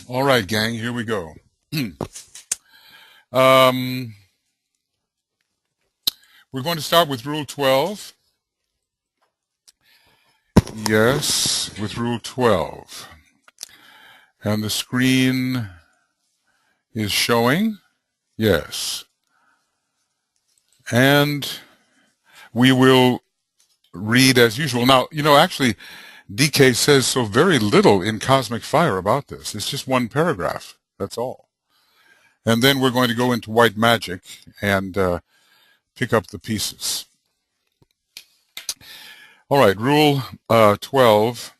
All right, gang, here we go. um, we're going to start with Rule 12. Yes, with Rule 12. And the screen is showing. Yes. And we will read as usual. Now, actually, DK says so very little in Cosmic Fire about this. It's just one paragraph. That's all. And then we're going to go into white magic and pick up the pieces. All right, Rule 12,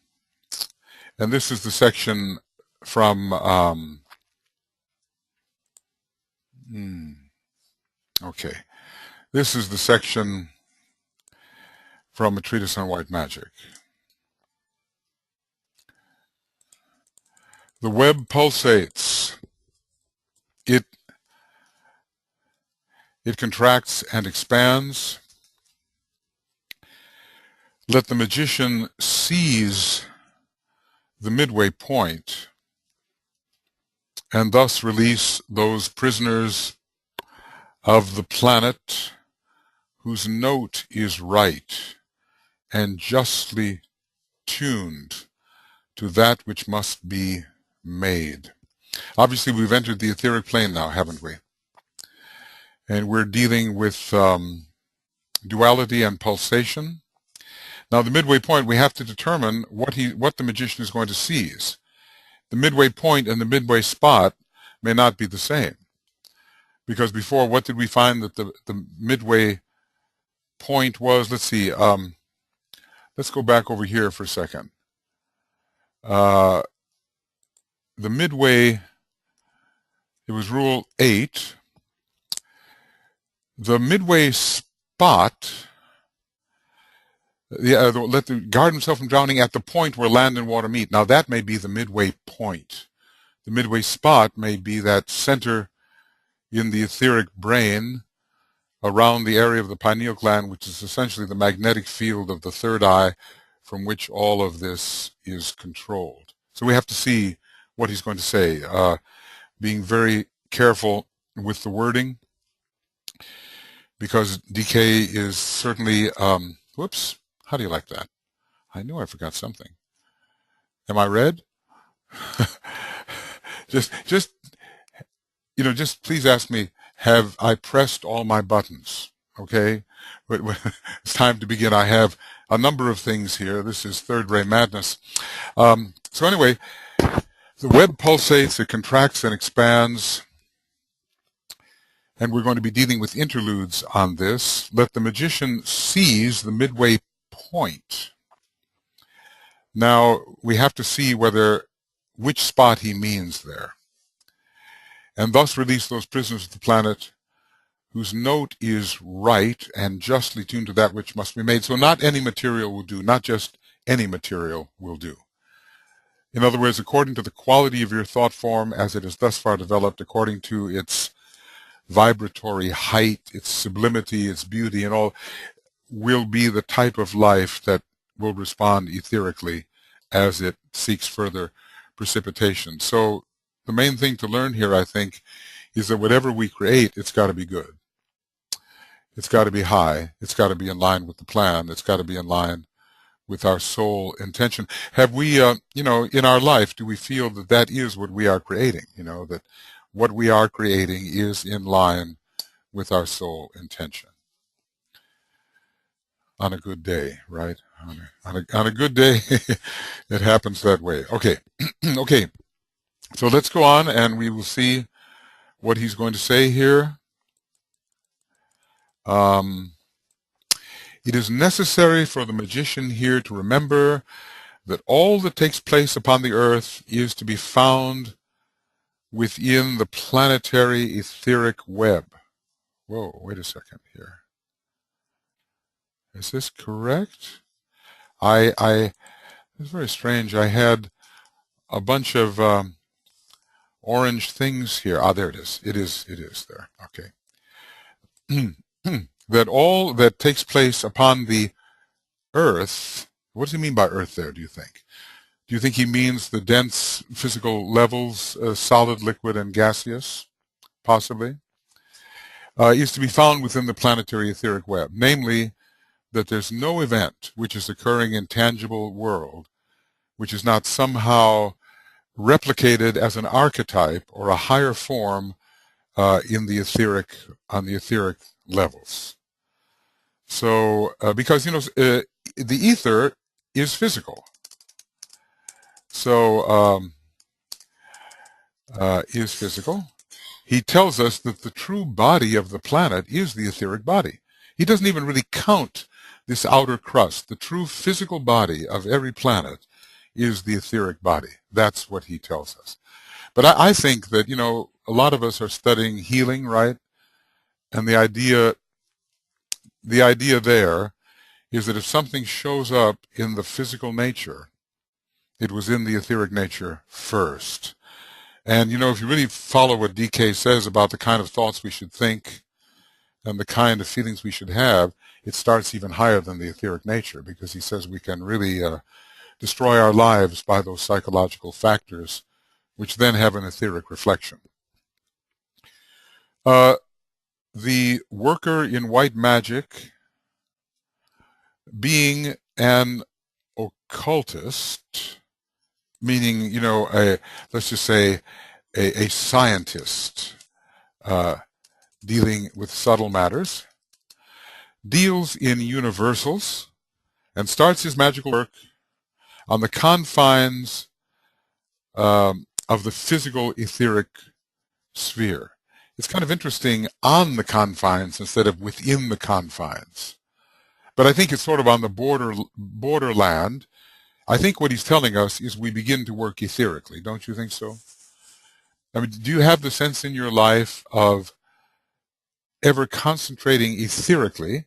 and this is the section from, okay, this is the section from a treatise on white magic. The web pulsates. It contracts and expands. Let the magician seize the midway point and thus release those prisoners of the planet whose note is right and justly tuned to that which must be made. Obviously, we've entered the etheric plane now, haven't we? And we're dealing with duality and pulsation. Now, the midway point, we have to determine what the magician is going to seize. The midway point and the midway spot may not be the same. Because before, what did we find that the midway point was? Let's see. Let's go back over here for a second. The midway, it was Rule 8. The midway spot, let the guard himself from drowning at the point where land and water meet. Now that may be the midway point. The midway spot may be that center in the etheric brain around the area of the pineal gland, which is essentially the magnetic field of the third eye from which all of this is controlled. So we have to see what he's going to say, being very careful with the wording, because DK is certainly, whoops, how do you like that? I knew I forgot something. Am I red? just please ask me, have I pressed all my buttons? Okay? But when it's time to begin, I have a number of things here. This is third ray madness. So anyway, the web pulsates, it contracts and expands. And we're going to be dealing with interludes on this. Let the magician seize the midway point. Now, we have to see which spot he means there. And thus release those prisoners of the planet whose note is right and justly tuned to that which must be made. So not any material will do, not just any material will do. In other words, according to the quality of your thought form as it is thus far developed, according to its vibratory height, its sublimity, its beauty, and all, will be the type of life that will respond etherically as it seeks further precipitation. So the main thing to learn here, I think, is that whatever we create, it's got to be good. It's got to be high. It's got to be in line with the plan. It's got to be in line with our soul intention. Have we, in our life, do we feel that that is what we are creating? That what we are creating is in line with our soul intention. On a good day, right? On a good day, it happens that way. Okay, okay. So let's go on and we will see what he's going to say here. It is necessary for the magician here to remember that all that takes place upon the earth is to be found within the planetary etheric web. Whoa, wait a second here. Is this correct? It's very strange. I had a bunch of orange things here. Ah, there it is. It is there. Okay. That all that takes place upon the earth, what does he mean by earth there, do you think? Do you think he means the dense physical levels, solid, liquid, and gaseous? Possibly. Is to be found within the planetary etheric web, namely that there's no event which is occurring in tangible world which is not somehow replicated as an archetype or a higher form in the etheric, on the etheric levels. So, because, the ether is physical. So, is physical. He tells us that the true body of the planet is the etheric body. He doesn't even really count this outer crust. The true physical body of every planet is the etheric body. That's what he tells us. But I think that, a lot of us are studying healing, right? And the idea there is that if something shows up in the physical nature, it was in the etheric nature first. And, if you really follow what DK says about the kind of thoughts we should think and the kind of feelings we should have, it starts even higher than the etheric nature, because he says we can really destroy our lives by those psychological factors, which then have an etheric reflection. The worker in white magic, being an occultist, meaning, let's just say a scientist dealing with subtle matters, deals in universals and starts his magical work on the confines of the physical etheric sphere. It's kind of interesting, on the confines instead of within the confines. But I think it's sort of on the borderland. I think what he's telling us is we begin to work etherically. Don't you think so? I mean, do you have the sense in your life of ever concentrating etherically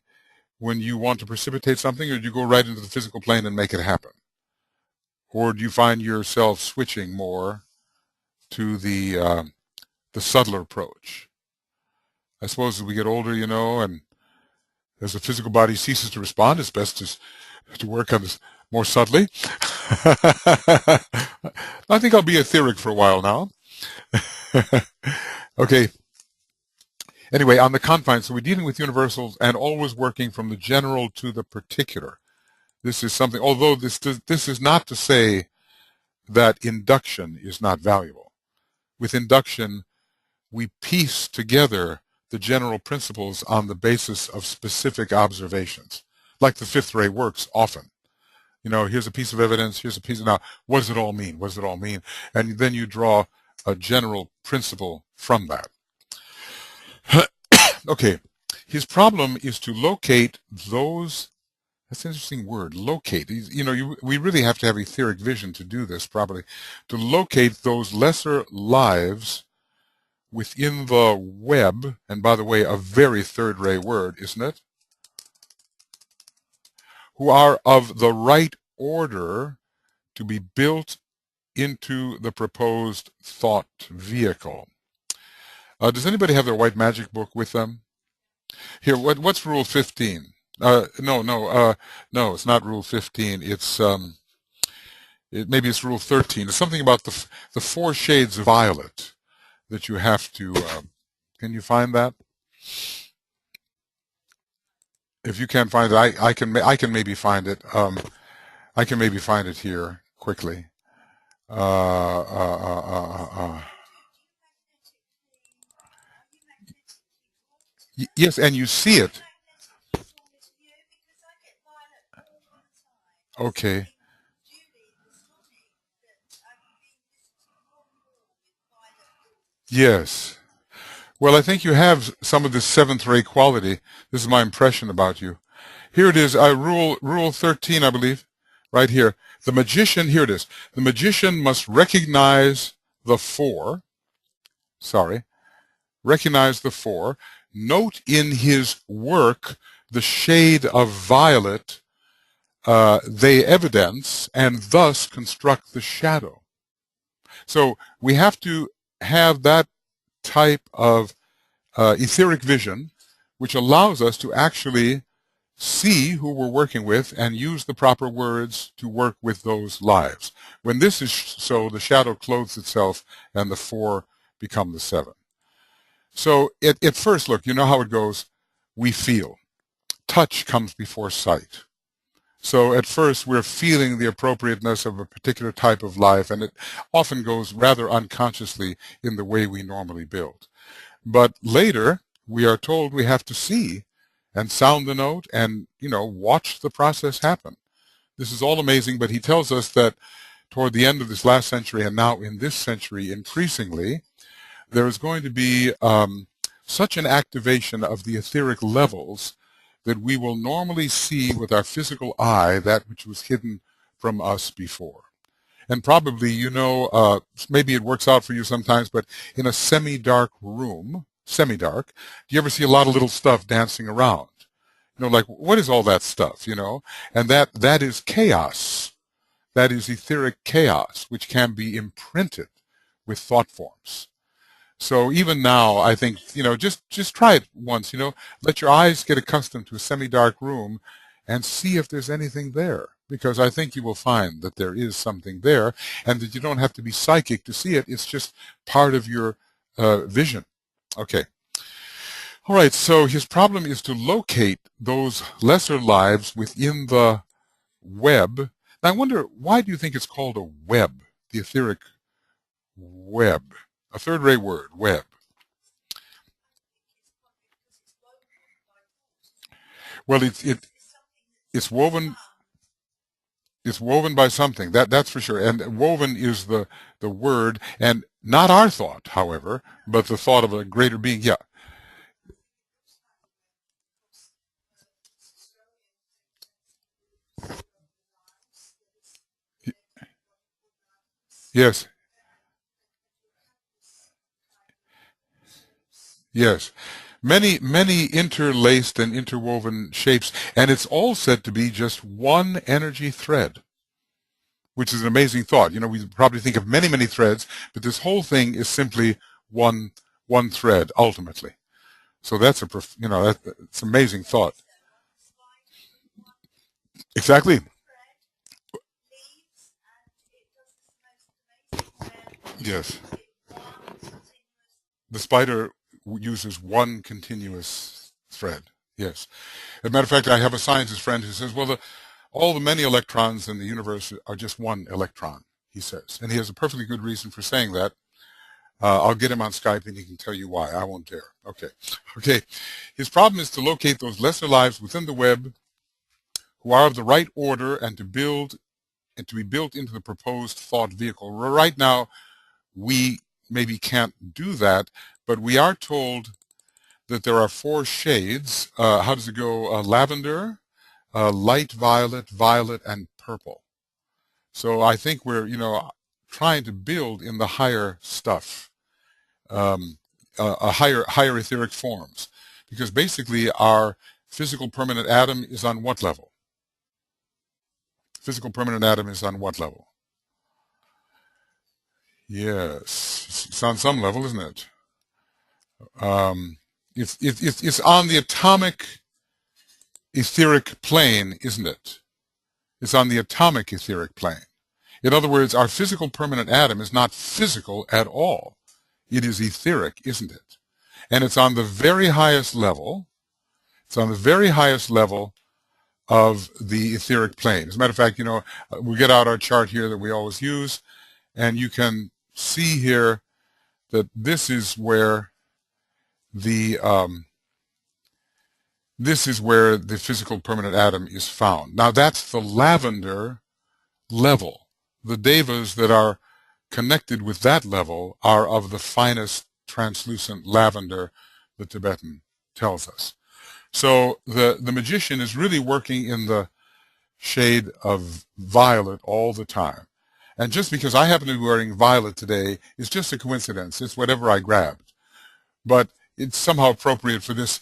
when you want to precipitate something, or do you go right into the physical plane and make it happen? Or do you find yourself switching more to the subtler approach? I suppose as we get older, and as the physical body ceases to respond, it's best to work on this more subtly. I think I'll be etheric for a while now. Okay. Anyway, on the confines, so we're dealing with universals and always working from the general to the particular. This is something, although this is not to say that induction is not valuable. With induction, we piece together the general principles on the basis of specific observations, like the fifth ray works often. Here's a piece of evidence, here's a piece of, now, what does it all mean? What does it all mean? And then you draw a general principle from that. Okay, his problem is to locate those, that's an interesting word, locate. We really have to have etheric vision to do this properly, to locate those lesser lives within the web, and by the way, a very third-ray word, isn't it? Who are of the right order to be built into the proposed thought vehicle. Does anybody have their white magic book with them? Here, what's rule 15? No, it's not rule 15. It's maybe it's rule 13. It's something about the 4 shades of violet that you have to. Can you find that? If you can't find it, I can maybe find it. I can maybe find it here quickly. Yes, and you see it. Okay. Yes. Well, I think you have some of this seventh ray quality. This is my impression about you. Here it is, rule 13, I believe, right here. The magician, here it is. The magician must recognize the 4. Recognize the 4. Note in his work the shade of violet they evidence, and thus construct the shadow. So we have to have that type of etheric vision, which allows us to actually see who we're working with and use the proper words to work with those lives. When this is so, the shadow clothes itself and the 4 become the 7. So at first, look, you know how it goes. We feel. Touch comes before sight. So at first, we're feeling the appropriateness of a particular type of life, and it often goes rather unconsciously in the way we normally build. But later, we are told we have to see and sound the note and, watch the process happen. This is all amazing, but he tells us that toward the end of this last century and now in this century increasingly, there is going to be such an activation of the etheric levels that we will normally see with our physical eye that which was hidden from us before. And probably, maybe it works out for you sometimes, but in a semi-dark room, semi-dark, do you ever see a lot of little stuff dancing around? Like, what is all that stuff, And that is chaos. That is etheric chaos, which can be imprinted with thought forms. So even now, I think, just try it once, let your eyes get accustomed to a semi-dark room and see if there's anything there. Because I think you will find that there is something there and that you don't have to be psychic to see it. It's just part of your vision. Okay. All right. So his problem is to locate those lesser lives within the web. Now, I wonder, why do you think it's called a web, the etheric web? A third-rate word, web. Well, it's woven. It's woven by something. That's for sure. And woven is the word, and not our thought, however, but the thought of a greater being. Yeah. Yes. Yes. Many interlaced and interwoven shapes, and it's all said to be just one energy thread, which is an amazing thought. We probably think of many threads, but this whole thing is simply one thread ultimately. So that's that's an amazing thought. Exactly. Yes. The spider uses one continuous thread. Yes. As a matter of fact, I have a scientist friend who says, well, all the many electrons in the universe are just one electron, he says. And he has a perfectly good reason for saying that. I'll get him on Skype and he can tell you why. I won't dare. Okay. Okay. His problem is to locate those lesser lives within the web who are of the right order and to be built into the proposed thought vehicle. Right now, we maybe can't do that, but we are told that there are 4 shades. How does it go? Lavender, light violet, violet, and purple. So I think we're, trying to build in the higher stuff, a higher etheric forms, because basically our physical permanent atom is on what level? Physical permanent atom is on what level? Yes, it's on some level, isn't it? Um, it's on the atomic etheric plane, isn't it? It's on the atomic etheric plane. In other words, our physical permanent atom is not physical at all. It is etheric, isn't it? And it's on the very highest level. It's on the very highest level of the etheric plane. As a matter of fact, we get out our chart here that we always use, and you can see here that this is where the physical permanent atom is found. Now that's the lavender level. The devas that are connected with that level are of the finest translucent lavender, the Tibetan tells us. So the magician is really working in the shade of violet all the time. And just because I happen to be wearing violet today is just a coincidence. It's whatever I grabbed. But it's somehow appropriate for this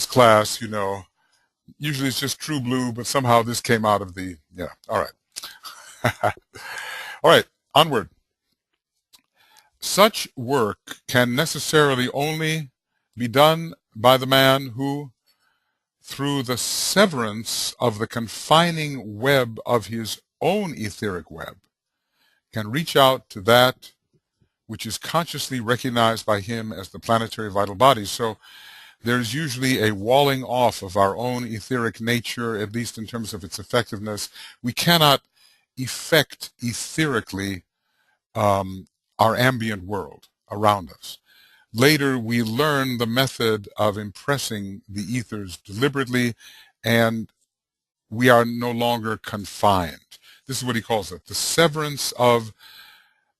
class, Usually it's just true blue, but somehow this came out of the, yeah. All right. All right, onward. Such work can necessarily only be done by the man who through the severance of the confining web of his own etheric web, can reach out to that which is consciously recognized by him as the planetary vital body. So there's usually a walling off of our own etheric nature, at least in terms of its effectiveness. We cannot effect etherically our ambient world around us. Later, we learn the method of impressing the ethers deliberately, and we are no longer confined. This is what he calls it, the severance of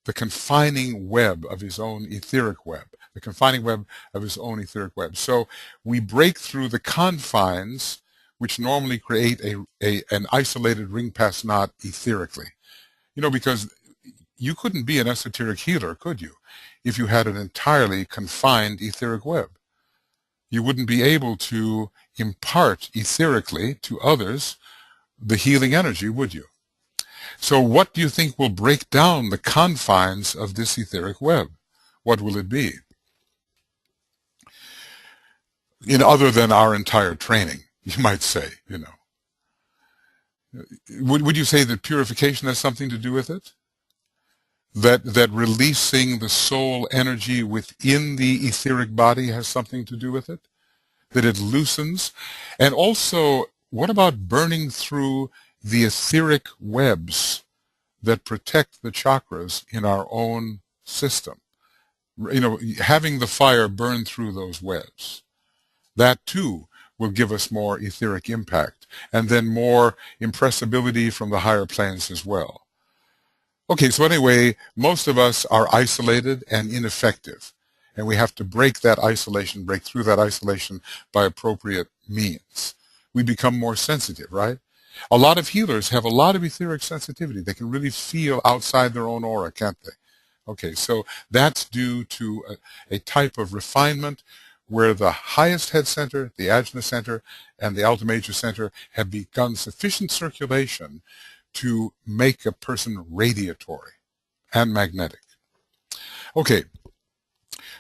the confining web of his own etheric web, the confining web of his own etheric web. So we break through the confines which normally create an isolated ring pass knot etherically. You know, because you couldn't be an esoteric healer, could you, if you had an entirely confined etheric web? You wouldn't be able to impart etherically to others the healing energy, would you? So what do you think will break down the confines of this etheric web? What will it be? Other than our entire training, you might say, Would you say that purification has something to do with it? That releasing the soul energy within the etheric body has something to do with it? That it loosens? And also, what about burning through the etheric webs that protect the chakras in our own system? Having the fire burn through those webs. That too will give us more etheric impact, and then more impressibility from the higher planes as well. Okay, so anyway, most of us are isolated and ineffective, and we have to break that isolation, break through that isolation by appropriate means. We become more sensitive, right? A lot of healers have a lot of etheric sensitivity. They can really feel outside their own aura, can't they? Okay, so that's due to a type of refinement where the highest head center, the ajna center, and the alta major center have begun sufficient circulation to make a person radiatory and magnetic. Okay,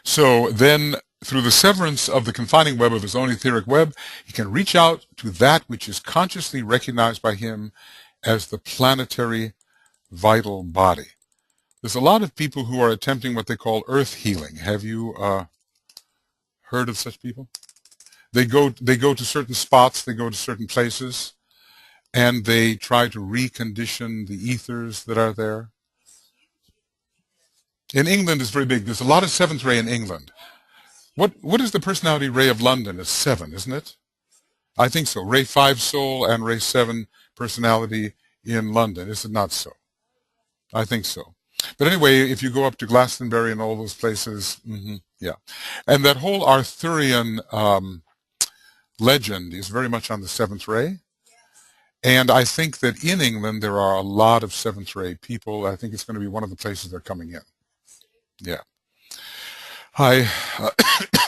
so then through the severance of the confining web of his own etheric web, he can reach out to that which is consciously recognized by him as the planetary vital body. There's a lot of people who are attempting what they call earth healing. Have you heard of such people? They go to certain spots, they go to certain places, and they try to recondition the ethers that are there. In England, it's very big. There's a lot of seventh ray in England. What is the personality ray of London? It's 7, isn't it? I think so. Ray 5 soul and Ray 7 personality in London. Is it not so? I think so. But anyway, if you go up to Glastonbury and all those places, yeah. And that whole Arthurian legend is very much on the 7th ray. And I think that in England there are a lot of 7th ray people. I think it's going to be one of the places they're coming in. Yeah.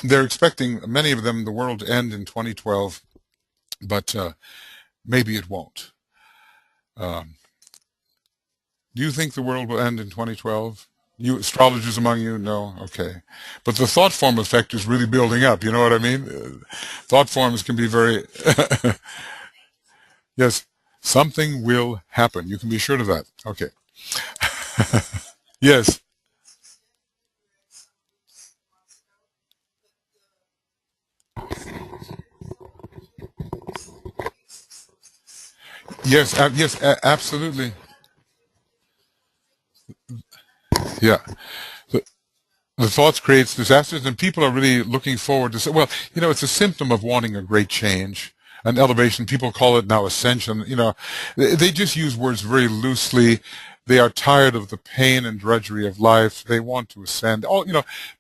They're expecting, many of them, the world to end in 2012, but maybe it won't. Do you think the world will end in 2012? You astrologers among you? No? Okay. But the thought form effect is really building up, you know what I mean? Thought forms can be very... Yes, something will happen. You can be sure of that. Okay. Yes. Yes, absolutely. Yeah. The thoughts creates disasters, and people are really looking forward to, well, it's a symptom of wanting a great change, an elevation. People call it now ascension. They just use words very loosely. They are tired of the pain and drudgery of life. They want to ascend.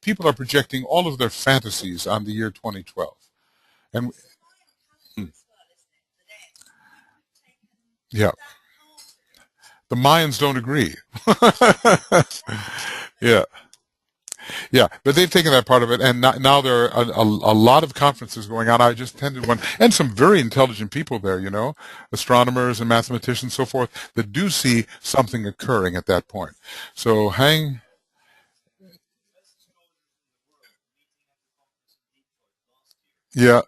People are projecting all of their fantasies on the year 2012. And yeah, the Mayans don't agree. Yeah. Yeah, but they've taken that part of it, and now there are a lot of conferences going on. I just attended one, and some very intelligent people there, astronomers and mathematicians, so forth, that do see something occurring at that point. So yeah,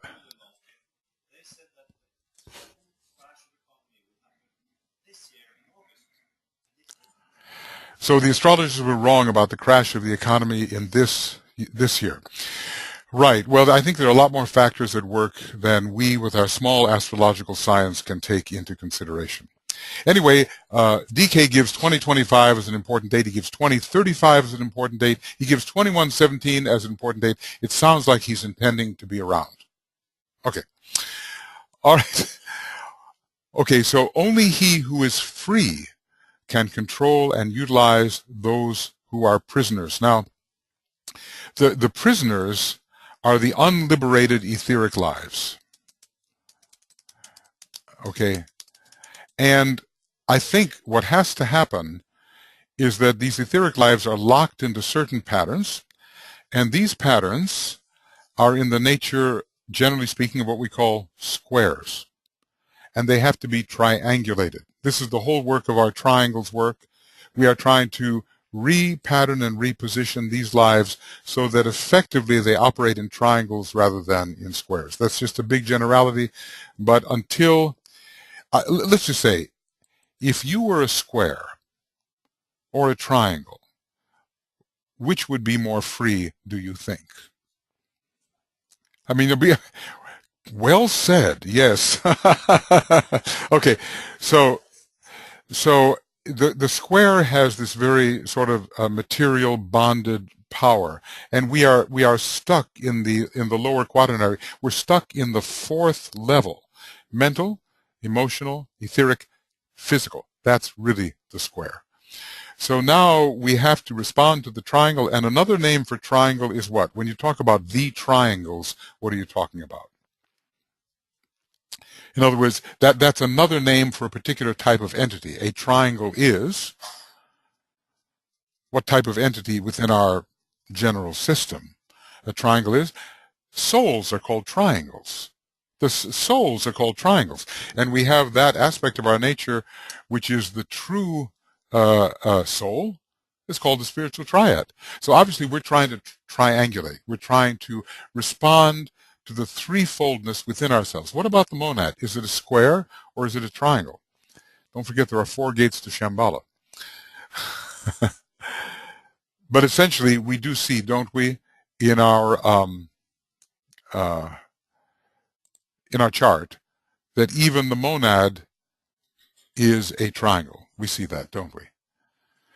So the astrologers were wrong about the crash of the economy in this year. Right. Well, I think there are a lot more factors at work than we, with our small astrological science, can take into consideration. Anyway, DK gives 2025 as an important date. He gives 2035 as an important date. He gives 2117 as an important date. It sounds like he's intending to be around. Okay. All right. Okay, so only he who is free can control and utilize those who are prisoners. Now, the prisoners are the unliberated etheric lives. Okay, and I think what has to happen is that these etheric lives are locked into certain patterns, and these patterns are in the nature, generally speaking, of what we call squares, and they have to be triangulated. This is the whole work of our triangles work. We are trying to repattern and reposition these lives so that effectively they operate in triangles rather than in squares. That's just a big generality, but until, let's just say, if you were a square or a triangle, which would be more free, do you think? I mean, it'll be, well said, yes. Okay, so the square has this very sort of material bonded power, and we are stuck in the lower quaternary. We're stuck in the fourth level: mental, emotional, etheric, physical. That's really the square. So now we have to respond to the triangle, and another name for triangle is what? When you talk about the triangles, what are you talking about? In other words, that's another name for a particular type of entity. A triangle is what type of entity within our general system? A triangle is souls are called triangles. The souls are called triangles. And we have that aspect of our nature, which is the true soul, is called the spiritual triad. So obviously we're trying to triangulate. We're trying to respond to the threefoldness within ourselves. What about the monad? Is it a square or is it a triangle? Don't forget there are 4 gates to Shambhala. But essentially we do see, don't we, in our chart, that even the monad is a triangle. We see that, don't we?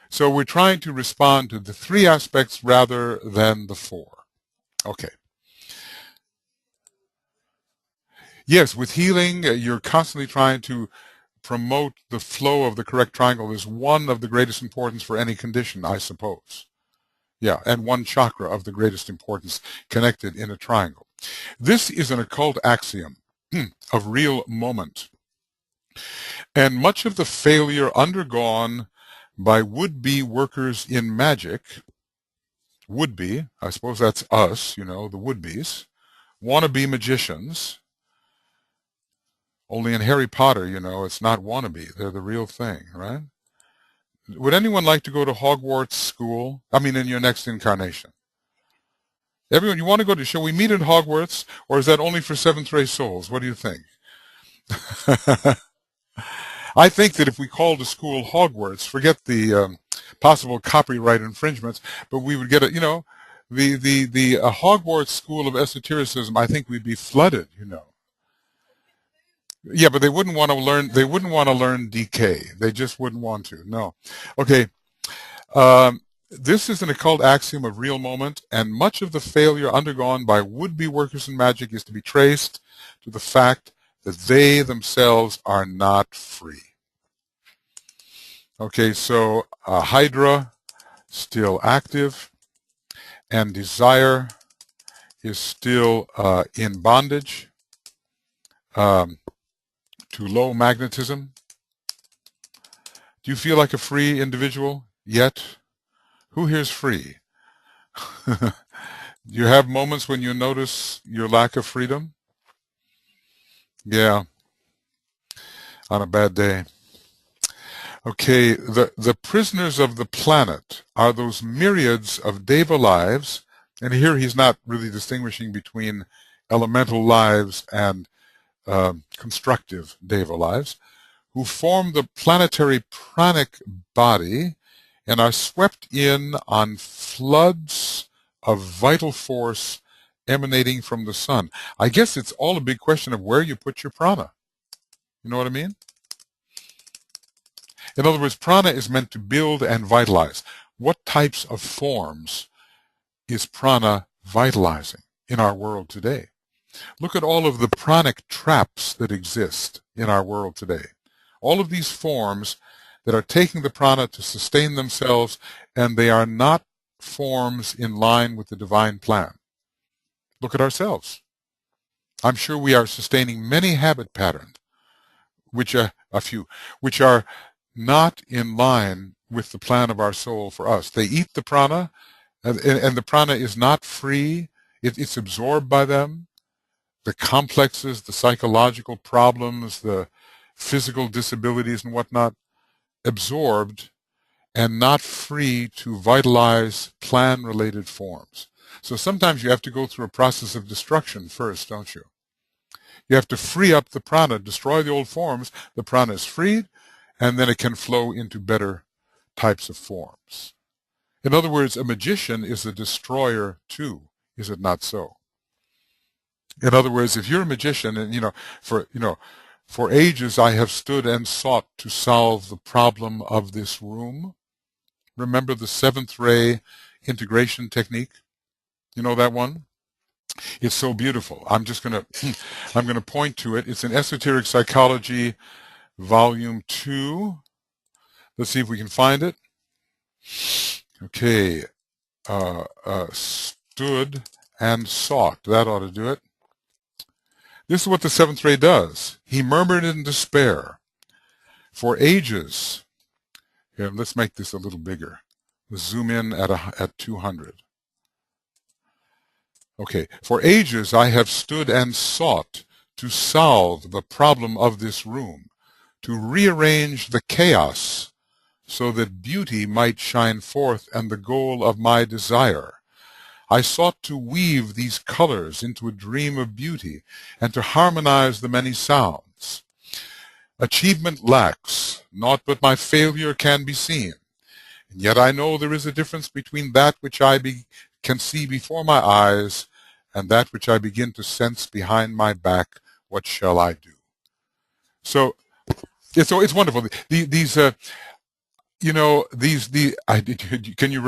So we're trying to respond to the 3 aspects rather than the 4. Okay. Yes, with healing, you're constantly trying to promote the flow of the correct triangle is one of the greatest importance for any condition, I suppose. Yeah, and one chakra of the greatest importance connected in a triangle. This is an occult axiom of real moment. And much of the failure undergone by would-be workers in magic, would-be, I suppose that's us, you know, the would-bes, wannabe magicians. Only in Harry Potter, you know, it's not wannabe. They're the real thing, right? Would anyone like to go to Hogwarts school? I mean, in your next incarnation. Everyone, you want to go to, shall we meet at Hogwarts, or is that only for 7th ray souls? What do you think? I think that if we called the school Hogwarts, forget the possible copyright infringements, but we would get a, you know, the Hogwarts school of esotericism, I think we'd be flooded, you know. Yeah, but they wouldn't want to learn. They wouldn't want to learn decay. They just wouldn't want to. No. Okay. This is an occult axiom of real moment, and much of the failure undergone by would-be workers in magic is to be traced to the fact that they themselves are not free. Okay, so Hydra still active, and desire is still in bondage. To low magnetism. Do you feel like a free individual yet? Who here is free? Do you have moments when you notice your lack of freedom? Yeah, on a bad day. Okay, the prisoners of the planet are those myriads of Deva lives, and here he's not really distinguishing between elemental lives and constructive Deva lives, who form the planetary pranic body and are swept in on floods of vital force emanating from the sun. I guess it's all a big question of where you put your prana. You know what I mean? In other words, prana is meant to build and vitalize. What types of forms is prana vitalizing in our world today? Look at all of the pranic traps that exist in our world today. All of these forms that are taking the prana to sustain themselves, and they are not forms in line with the divine plan. Look at ourselves. I'm sure we are sustaining many habit patterns, which are a few, which are not in line with the plan of our soul for us. They eat the prana, and the prana is not free. It's absorbed by them. The complexes, the psychological problems, the physical disabilities and whatnot, absorbed and not free to vitalize plan-related forms. So sometimes you have to go through a process of destruction first, don't you? You have to free up the prana, destroy the old forms, the prana is freed, and then it can flow into better types of forms. In other words, a magician is a destroyer too, is it not so? In other words, if you're a magician, and for ages I have stood and sought to solve the problem of this room. Remember the seventh ray integration technique? You know that one? It's so beautiful. I'm going to point to it. It's in Esoteric Psychology, Volume 2. Let's see if we can find it. Okay. Stood and sought. That ought to do it. This is what the seventh ray does. He murmured in despair. For ages, here, let's make this a little bigger. Let's zoom in at 200. Okay, for ages I have stood and sought to solve the problem of this room, to rearrange the chaos so that beauty might shine forth and the goal of my desire. I sought to weave these colors into a dream of beauty and to harmonize the many sounds. Achievement lacks, naught but my failure can be seen. And yet I know there is a difference between that which I can see before my eyes and that which I begin to sense behind my back. What shall I do? So it's wonderful. Can you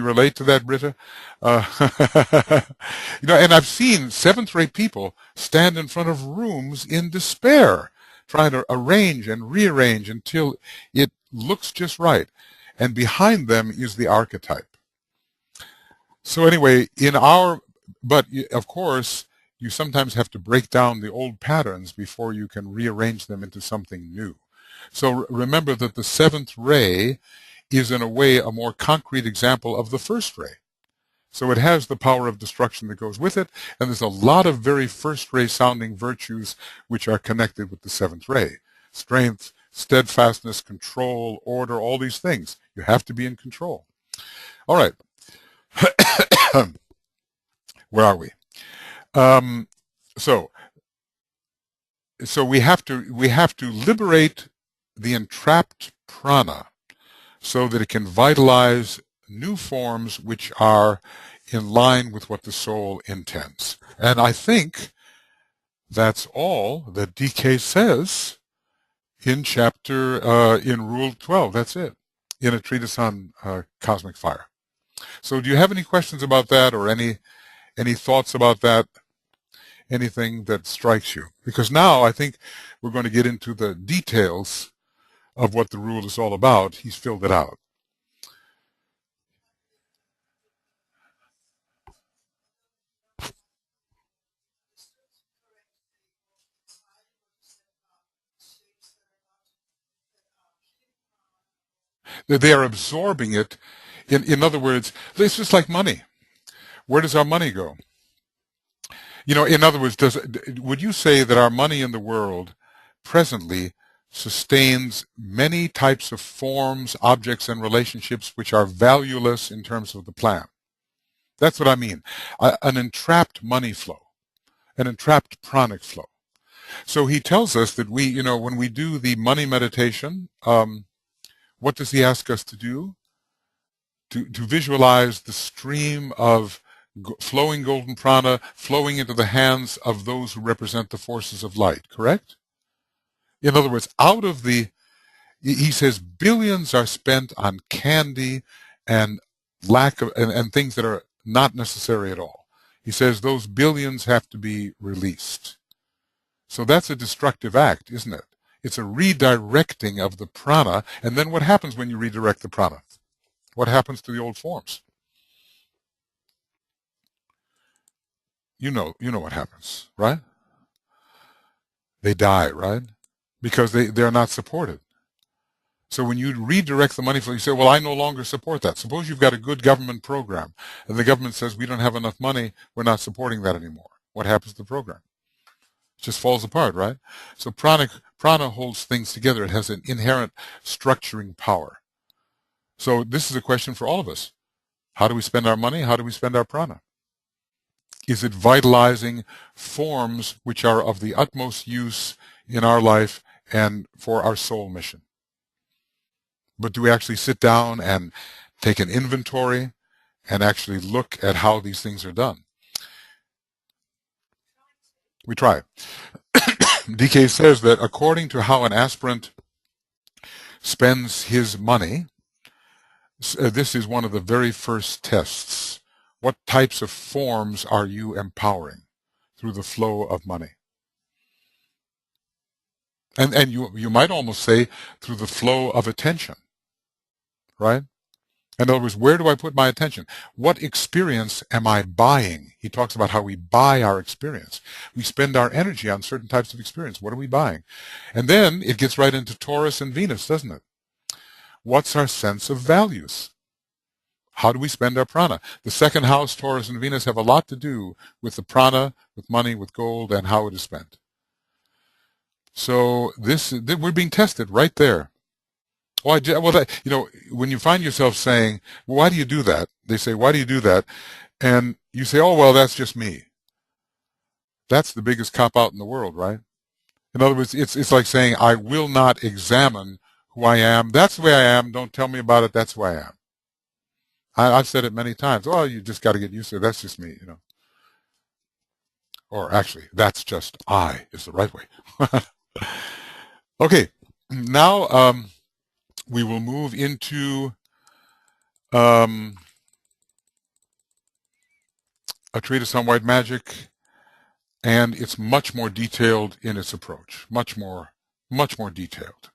relate to that, Britta? And I've seen seventh-rate people stand in front of rooms in despair, trying to arrange and rearrange until it looks just right, and behind them is the archetype. So anyway, but of course, you sometimes have to break down the old patterns before you can rearrange them into something new. So remember that the seventh ray is in a way a more concrete example of the first ray. So it has the power of destruction that goes with it, and there's a lot of very first ray sounding virtues which are connected with the seventh ray. Strength, steadfastness, control, order, all these things. You have to be in control. All right. Where are we? So we have to liberate the entrapped prana so that it can vitalize new forms which are in line with what the soul intends. And I think that's all that DK says in in Rule 12. That's it, in a treatise on cosmic fire. So do you have any questions about that, or any thoughts about that? Anything that strikes you? Because now I think we're going to get into the details of what the rule is all about. He's filled it out. They are absorbing it. In other words, it's just like money. Where does our money go? In other words, would you say that our money in the world presently sustains many types of forms, objects, and relationships which are valueless in terms of the plan? That's what I mean. An entrapped money flow, an entrapped pranic flow. So he tells us that when we do the money meditation, what does he ask us to do? to visualize the stream of flowing golden prana flowing into the hands of those who represent the forces of light, correct? In other words, out of the, he says billions are spent on candy and lack of, and things that are not necessary at all. He says those billions have to be released. So that's a destructive act, isn't it? It's a redirecting of the prana. And then what happens when you redirect the prana? What happens to the old forms? You know what happens, right? They die, right? Because they're not supported. So when you redirect the money flow, you say, well, I no longer support that. Suppose you've got a good government program, and the government says, we don't have enough money, we're not supporting that anymore. What happens to the program? It just falls apart, right? So prana holds things together. It has an inherent structuring power. So this is a question for all of us. How do we spend our money? How do we spend our prana? Is it vitalizing forms which are of the utmost use in our life and for our soul mission? But do we actually sit down and take an inventory and actually look at how these things are done? We try. DK says that according to how an aspirant spends his money, this is one of the very first tests. What types of forms are you empowering through the flow of money? And you might almost say through the flow of attention, right? In other words, where do I put my attention? What experience am I buying? He talks about how we buy our experience. We spend our energy on certain types of experience. What are we buying? And then it gets right into Taurus and Venus, doesn't it? What's our sense of values? How do we spend our prana? The second house, Taurus and Venus, have a lot to do with the prana, with money, with gold, and how it is spent. So we're being tested right there. Well, when you find yourself saying, well, why do you do that? They say, why do you do that? And you say, oh, well, that's just me. That's the biggest cop-out in the world, right? In other words, it's like saying, I will not examine who I am. That's the way I am. Don't tell me about it. That's who I am. I've said it many times. Oh, you just got to get used to it. That's just me, Or actually, that's just I is the right way. Okay, now we will move into a treatise on white magic, and it's much more detailed in its approach, much more detailed.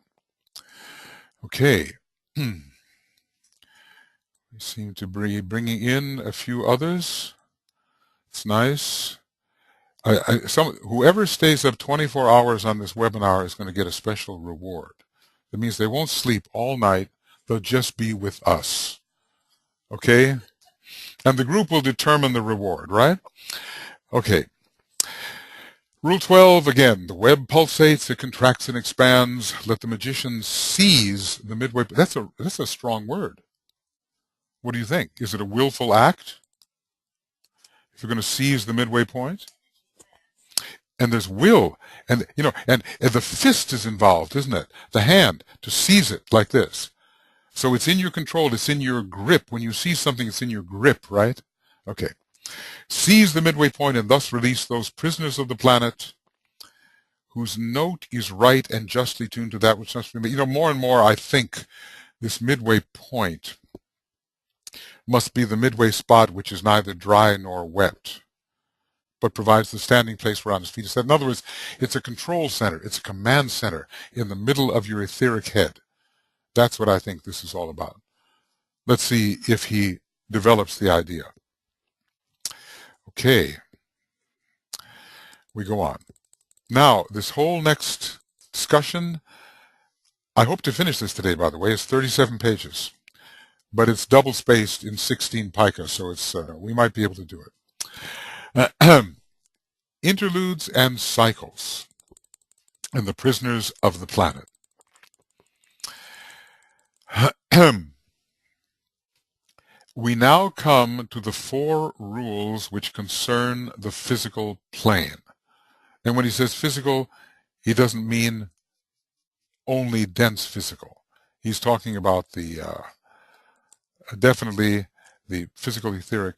Okay. We seem to be bringing in a few others. It's nice. Whoever stays up 24 hours on this webinar is going to get a special reward. That means they won't sleep all night. They'll just be with us. Okay? And the group will determine the reward, right? Okay. Rule 12, again, the web pulsates, it contracts and expands. Let the magician seize the midway. That's a strong word. What do you think? Is it a willful act? If you're going to seize the midway point? And there's will, and and the fist is involved, isn't it? The hand, to seize it like this. So it's in your control, it's in your grip. When you seize something, it's in your grip, right? Okay. Seize the midway point and thus release those prisoners of the planet whose note is right and justly tuned to that which must be made. More and more I think this midway point must be the midway spot which is neither dry nor wet, but provides the standing place where on his feet is set. In other words, it's a control center, it's a command center in the middle of your etheric head. That's what I think this is all about. Let's see if he develops the idea. Okay, we go on. Now, this whole next discussion, I hope to finish this today, by the way. It's 37 pages, but it's double spaced in 16 pica, so it's we might be able to do it. Interludes and cycles and the prisoners of the planet. We now come to the 4 rules which concern the physical plane. And when he says physical, he doesn't mean only dense physical. He's talking about the definitely the physical etheric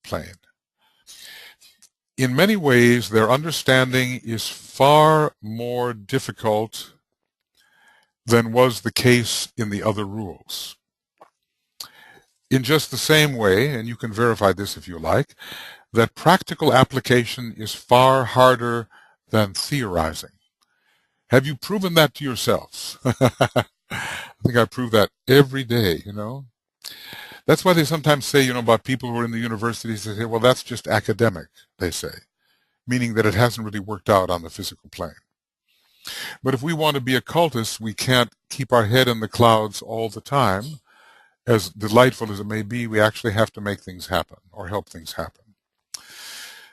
plane. In many ways, their understanding is far more difficult than was the case in the other rules. In just the same way, and you can verify this if you like, that practical application is far harder than theorizing. Have you proven that to yourselves? I think I prove that every day, That's why they sometimes say, about people who are in the universities, they say, well, that's just academic, they say, meaning that it hasn't really worked out on the physical plane. But if we want to be occultists, we can't keep our head in the clouds all the time. As delightful as it may be, we actually have to make things happen or help things happen.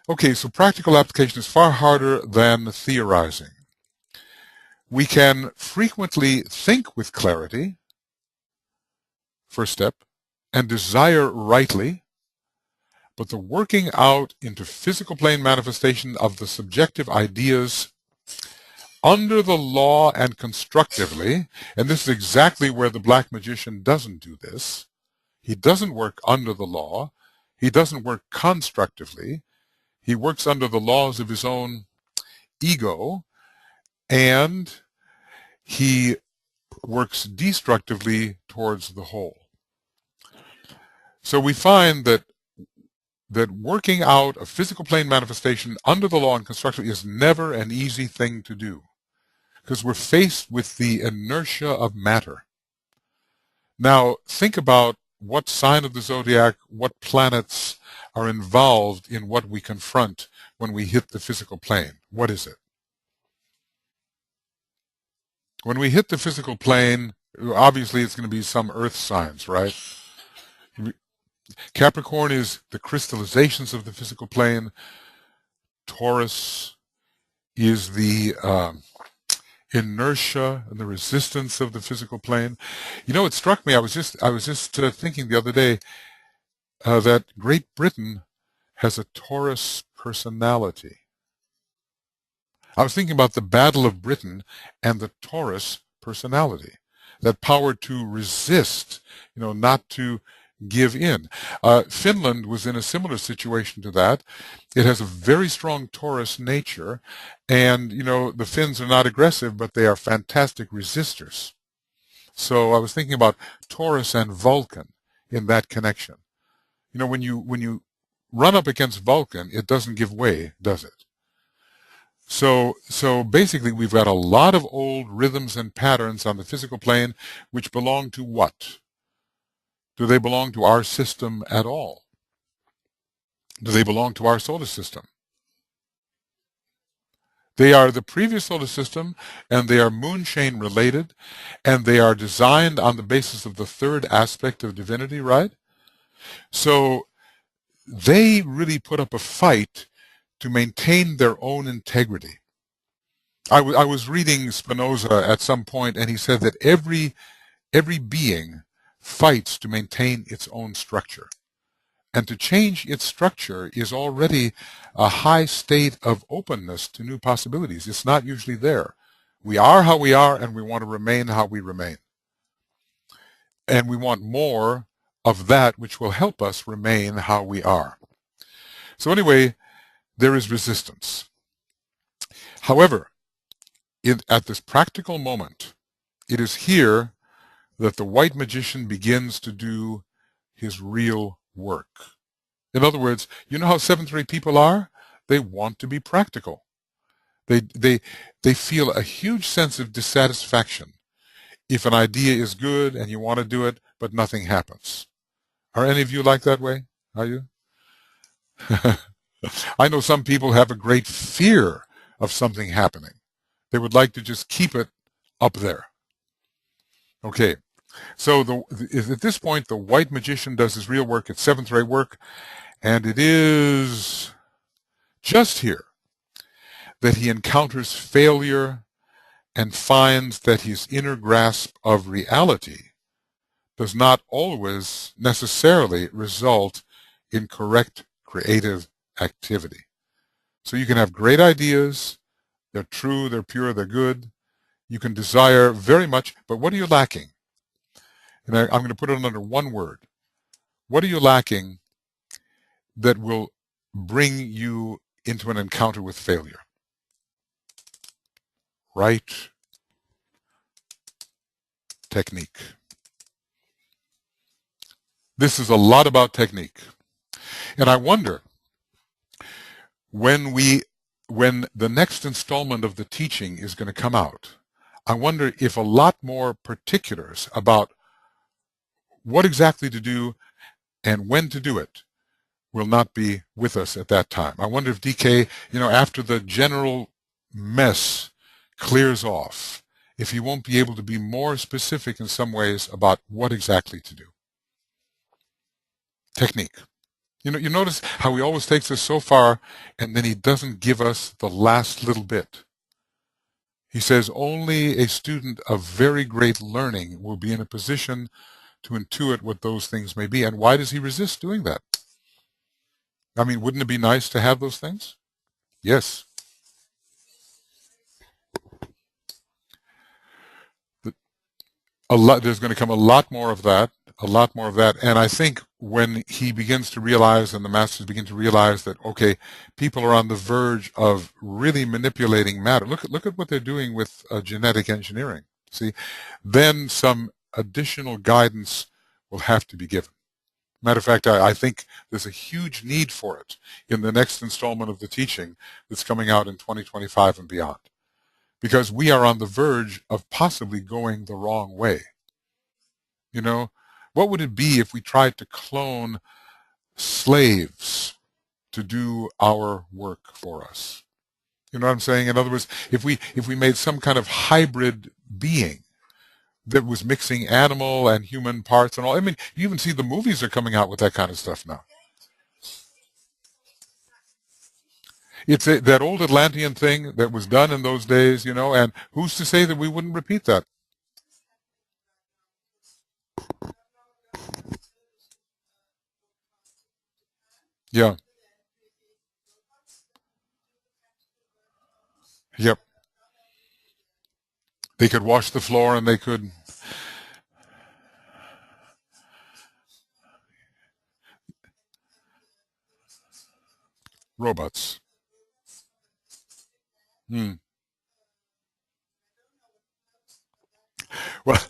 Okay, so practical application is far harder than theorizing. We can frequently think with clarity, first step, and desire rightly, but the working out into physical plane manifestation of the subjective ideas under the law and constructively, and this is exactly where the black magician doesn't do this. He doesn't work under the law. He doesn't work constructively. He works under the laws of his own ego, and he works destructively towards the whole. So we find that working out a physical plane manifestation under the law and constructively is never an easy thing to do, because we're faced with the inertia of matter. Now, think about what sign of the zodiac, what planets are involved in what we confront when we hit the physical plane. What is it? When we hit the physical plane, obviously it's going to be some earth signs, right? Capricorn is the crystallizations of the physical plane. Taurus is the inertia and the resistance of the physical plane. It struck me. I was just thinking the other day that Great Britain has a Taurus personality. I was thinking about the Battle of Britain and the Taurus personality, that power to resist, not to give in. Finland was in a similar situation to that. It has a very strong Taurus nature, and the Finns are not aggressive, but they are fantastic resistors. So I was thinking about Taurus and Vulcan in that connection. When you run up against Vulcan, it doesn't give way, does it? So basically, we've got a lot of old rhythms and patterns on the physical plane which belong to what? Do they belong to our system at all? Do they belong to our solar system? They are the previous solar system, and they are moon chain related, and they are designed on the basis of the third aspect of divinity, right? So they really put up a fight to maintain their own integrity. I was reading Spinoza at some point, and he said that every being fights to maintain its own structure. And to change its structure is already a high state of openness to new possibilities. It's not usually there. We are how we are, and we want to remain how we remain. And we want more of that which will help us remain how we are. So anyway, there is resistance. However, at this practical moment, it is here that the white magician begins to do his real work. In other words, you know how seventh-rate people are? They want to be practical. They feel a huge sense of dissatisfaction if an idea is good and you want to do it, but nothing happens. Are any of you like that way? Are you? I know some people have a great fear of something happening. They would like to just keep it up there. Okay. So at this point, the white magician does his real work. It's seventh-rate work. And it is just here that he encounters failure and finds that his inner grasp of reality does not always necessarily result in correct creative activity. So you can have great ideas. They're true, they're pure, they're good. You can desire very much, but what are you lacking? And I'm going to put it under one word. What are you lacking that will bring you into an encounter with failure? Right technique. This is a lot about technique. And I wonder when the next installment of the teaching is going to come out, I wonder if a lot more particulars about what exactly to do and when to do it will not be with us at that time. I wonder if DK, after the general mess clears off, if he won't be able to be more specific in some ways about what exactly to do. Technique. You notice how he always takes us so far and then he doesn't give us the last little bit. He says only a student of very great learning will be in a position to intuit what those things may be. And why does he resist doing that? I mean, wouldn't it be nice to have those things? Yes. There's going to come a lot more of that, And I think when he begins to realize and the masters begin to realize that, okay, people are on the verge of really manipulating matter. Look at what they're doing with genetic engineering. See, then some additional guidance will have to be given. Matter of fact, I think there's a huge need for it in the next installment of the teaching that's coming out in 2025 and beyond. Because we are on the verge of possibly going the wrong way. What would it be if we tried to clone slaves to do our work for us? You know what I'm saying? In other words, if we made some kind of hybrid being that was mixing animal and human parts and all. I mean, you even see the movies are coming out with that kind of stuff now. It's that old Atlantean thing that was done in those days, and who's to say that we wouldn't repeat that? Yeah. Yep. They could wash the floor and they could. Robots. Hmm. Well,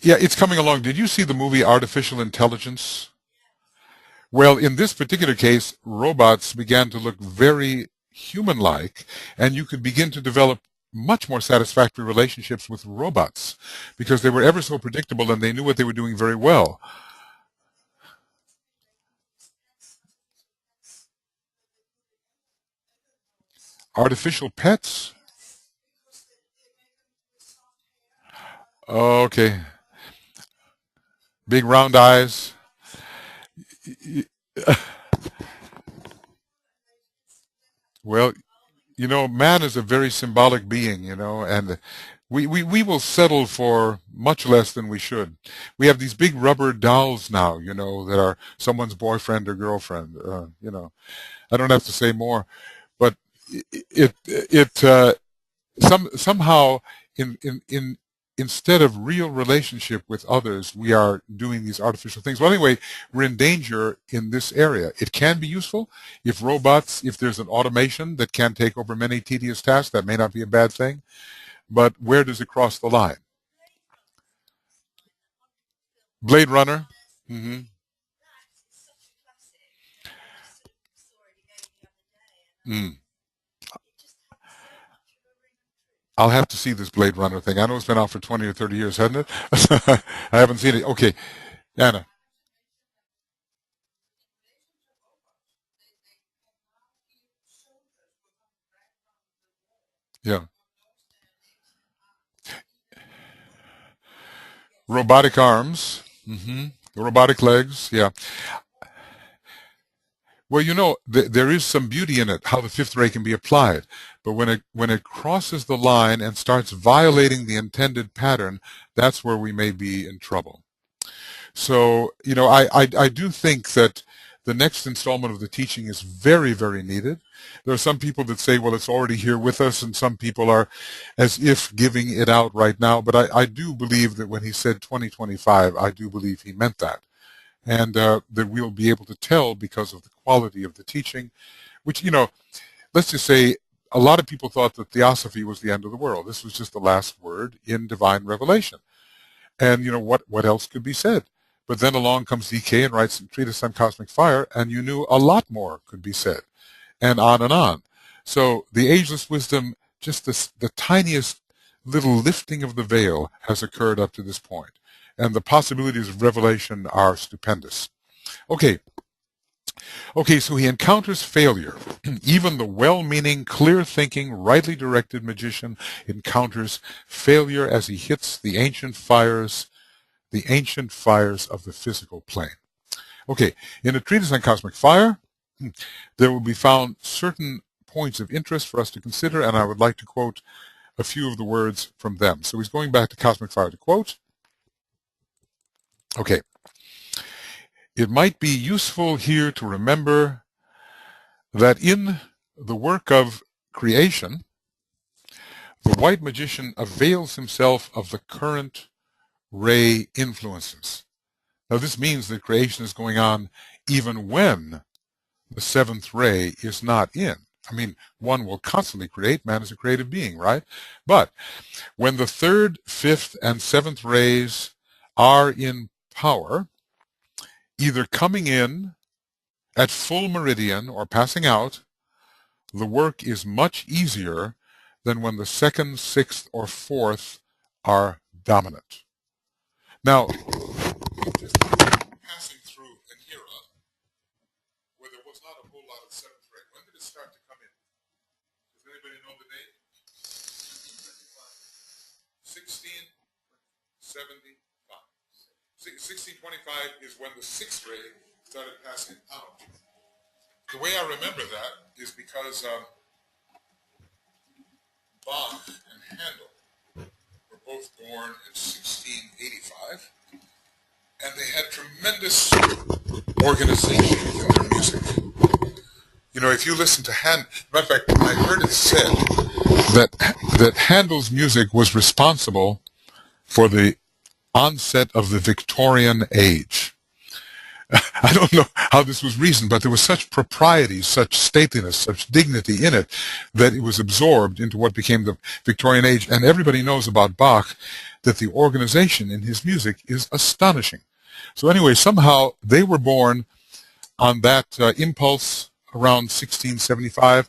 yeah, it's coming along. Did you see the movie Artificial Intelligence? Well, in this particular case, robots began to look very human-like, and you could begin to develop much more satisfactory relationships with robots because they were ever so predictable and they knew what they were doing very well. Artificial pets? Oh, okay. Big round eyes. Well, man is a very symbolic being, and we will settle for much less than we should. We have these big rubber dolls now, that are someone's boyfriend or girlfriend. I don't have to say more, but somehow in instead of real relationship with others, we are doing these artificial things. Well, anyway, we're in danger in this area. It can be useful if there's an automation that can take over many tedious tasks, that may not be a bad thing. But where does it cross the line? Blade Runner. Hmm. Mm. I'll have to see this Blade Runner thing. I know it's been out for 20 or 30 years, hasn't it? I haven't seen it. Okay, Anna. Yeah. Robotic arms. Hmm. Robotic legs. Yeah. Well, there is some beauty in it, how the fifth ray can be applied. But when it crosses the line and starts violating the intended pattern, that's where we may be in trouble. So, I do think that the next installment of the teaching is very, very needed. There are some people that say, well, it's already here with us, and some people are as if giving it out right now. But I do believe that when he said 2025, I do believe he meant that. And that we'll be able to tell because of the quality of the teaching, which, let's just say a lot of people thought that theosophy was the end of the world. This was just the last word in divine revelation. And, what else could be said? But then along comes DK and writes Treatise on Cosmic Fire, and you knew a lot more could be said, and on and on. So the ageless wisdom, just the tiniest little lifting of the veil has occurred up to this point. And the possibilities of revelation are stupendous. Okay, so he encounters failure. Even the well-meaning, clear-thinking, rightly directed magician encounters failure as he hits the ancient fires of the physical plane. Okay, in a treatise on cosmic fire, there will be found certain points of interest for us to consider, and I would like to quote a few of the words from them. So he's going back to cosmic fire to quote. Okay. It might be useful here to remember that in the work of creation, the white magician avails himself of the current ray influences. Now this means that creation is going on even when the seventh ray is not in. I mean, one will constantly create. Man is a creative being, right? But when the third, fifth, and seventh rays are in power, either coming in at full meridian or passing out, the work is much easier than when the second, sixth, or fourth are dominant. Now, just passing through an era where there was not a whole lot of seventh ray. When did it start to come in? Does anybody know the date? 1675. 1625 is when the sixth ray started passing out. The way I remember that is because Bach and Handel were both born in 1685, and they had tremendous organization in their music. If you listen to Handel, matter of fact, I heard it said that Handel's music was responsible for the onset of the Victorian age. I don't know how this was reasoned, but there was such propriety, such stateliness, such dignity in it that it was absorbed into what became the Victorian age. And everybody knows about Bach that the organization in his music is astonishing. So anyway, somehow they were born on that impulse around 1675,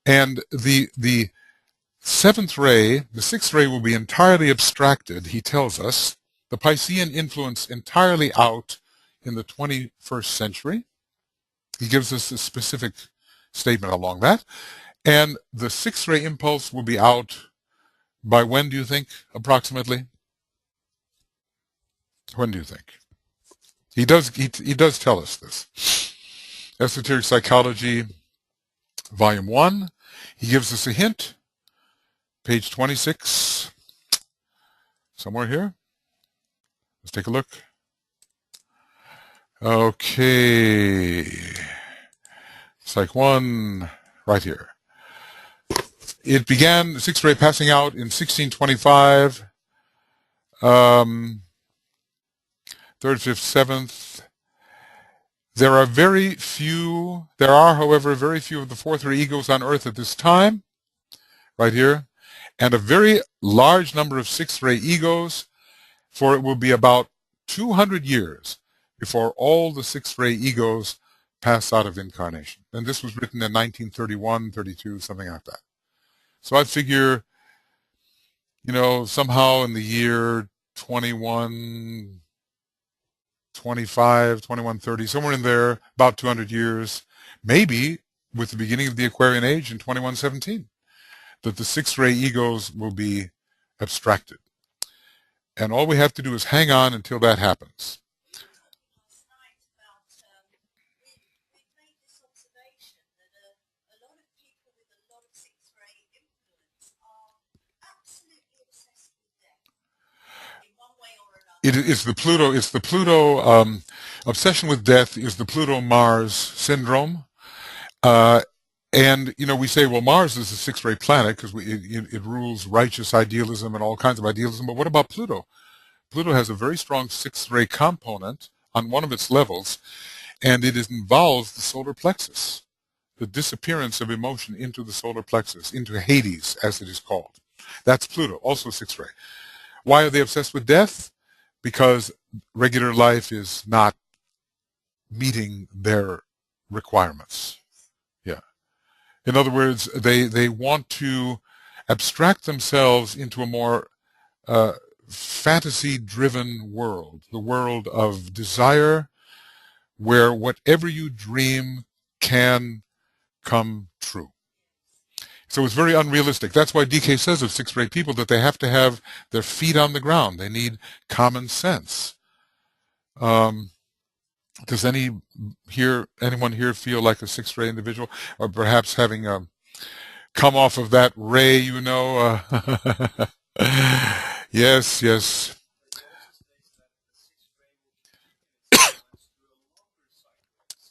and the seventh ray, the sixth ray will be entirely abstracted, he tells us, the Piscean influence entirely out in the 21st century. He gives us a specific statement along that. And the sixth ray impulse will be out by when do you think, approximately? When do you think? He does tell us this. Esoteric Psychology, Volume 1. He gives us a hint. Page 26. Somewhere here. Let's take a look. Okay. Psych 1, right here. It began, the sixth ray passing out in 1625. Third, fifth, seventh. There are, however, very few of the fourth ray egos on Earth at this time, right here, and a very large number of sixth ray egos, for it will be about 200 years before all the sixth ray egos pass out of incarnation. And this was written in 1931, 32, something like that. So I figure, somehow in the year 2125, 2130, somewhere in there, about 200 years, maybe with the beginning of the Aquarian Age in 2117, that the sixth ray egos will be abstracted. And all we have to do is hang on until that happens. It's the Pluto Obsession with death is the Pluto-Mars syndrome. Uh, and, we say, well, Mars is a six-ray planet because it rules righteous idealism and all kinds of idealism. But what about Pluto? Pluto has a very strong six-ray component on one of its levels, and it involves the solar plexus, the disappearance of emotion into the solar plexus, into Hades, as it is called. That's Pluto, also six-ray. Why are they obsessed with death? Because regular life is not meeting their requirements. Yeah. In other words, they want to abstract themselves into a more fantasy-driven world, the world of desire, where whatever you dream can come true. So it's very unrealistic. That's why DK says of six-ray people that they have to have their feet on the ground. They need common sense. Does anyone here feel like a six-ray individual, or perhaps having come off of that ray? Yes, yes.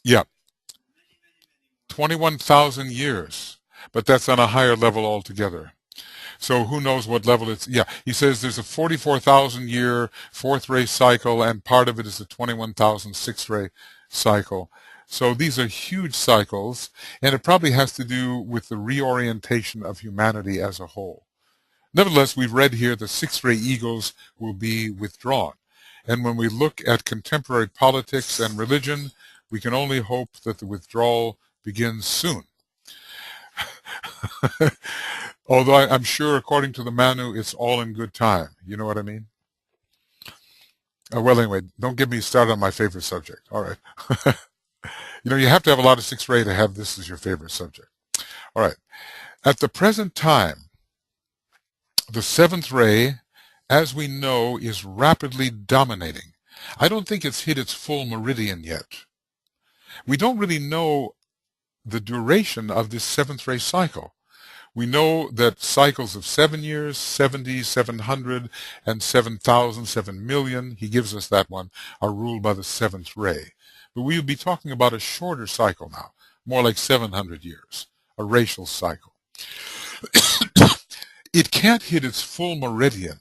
Yeah, 21,000 years, but that's on a higher level altogether. So who knows what level it's, yeah, he says there's a 44,000 year fourth ray cycle, and part of it is a 21,000 sixth ray cycle. So these are huge cycles, and it probably has to do with the reorientation of humanity as a whole. Nevertheless, we've read here the six-ray egos will be withdrawn. And when we look at contemporary politics and religion, we can only hope that the withdrawal begins soon. Although I'm sure, according to the Manu, it's all in good time. You know what I mean? Well, anyway, don't get me started on my favorite subject. All right. You have to have a lot of six-ray to have this as your favorite subject. All right. At the present time, the seventh ray, as we know, is rapidly dominating. I don't think it's hit its full meridian yet. We don't really know the duration of this seventh ray cycle. We know that cycles of 7 years, 70, 700, and 7,000, 7 million, he gives us that one, are ruled by the seventh ray. But we'll be talking about a shorter cycle now, more like 700 years, a racial cycle. It can't hit its full meridian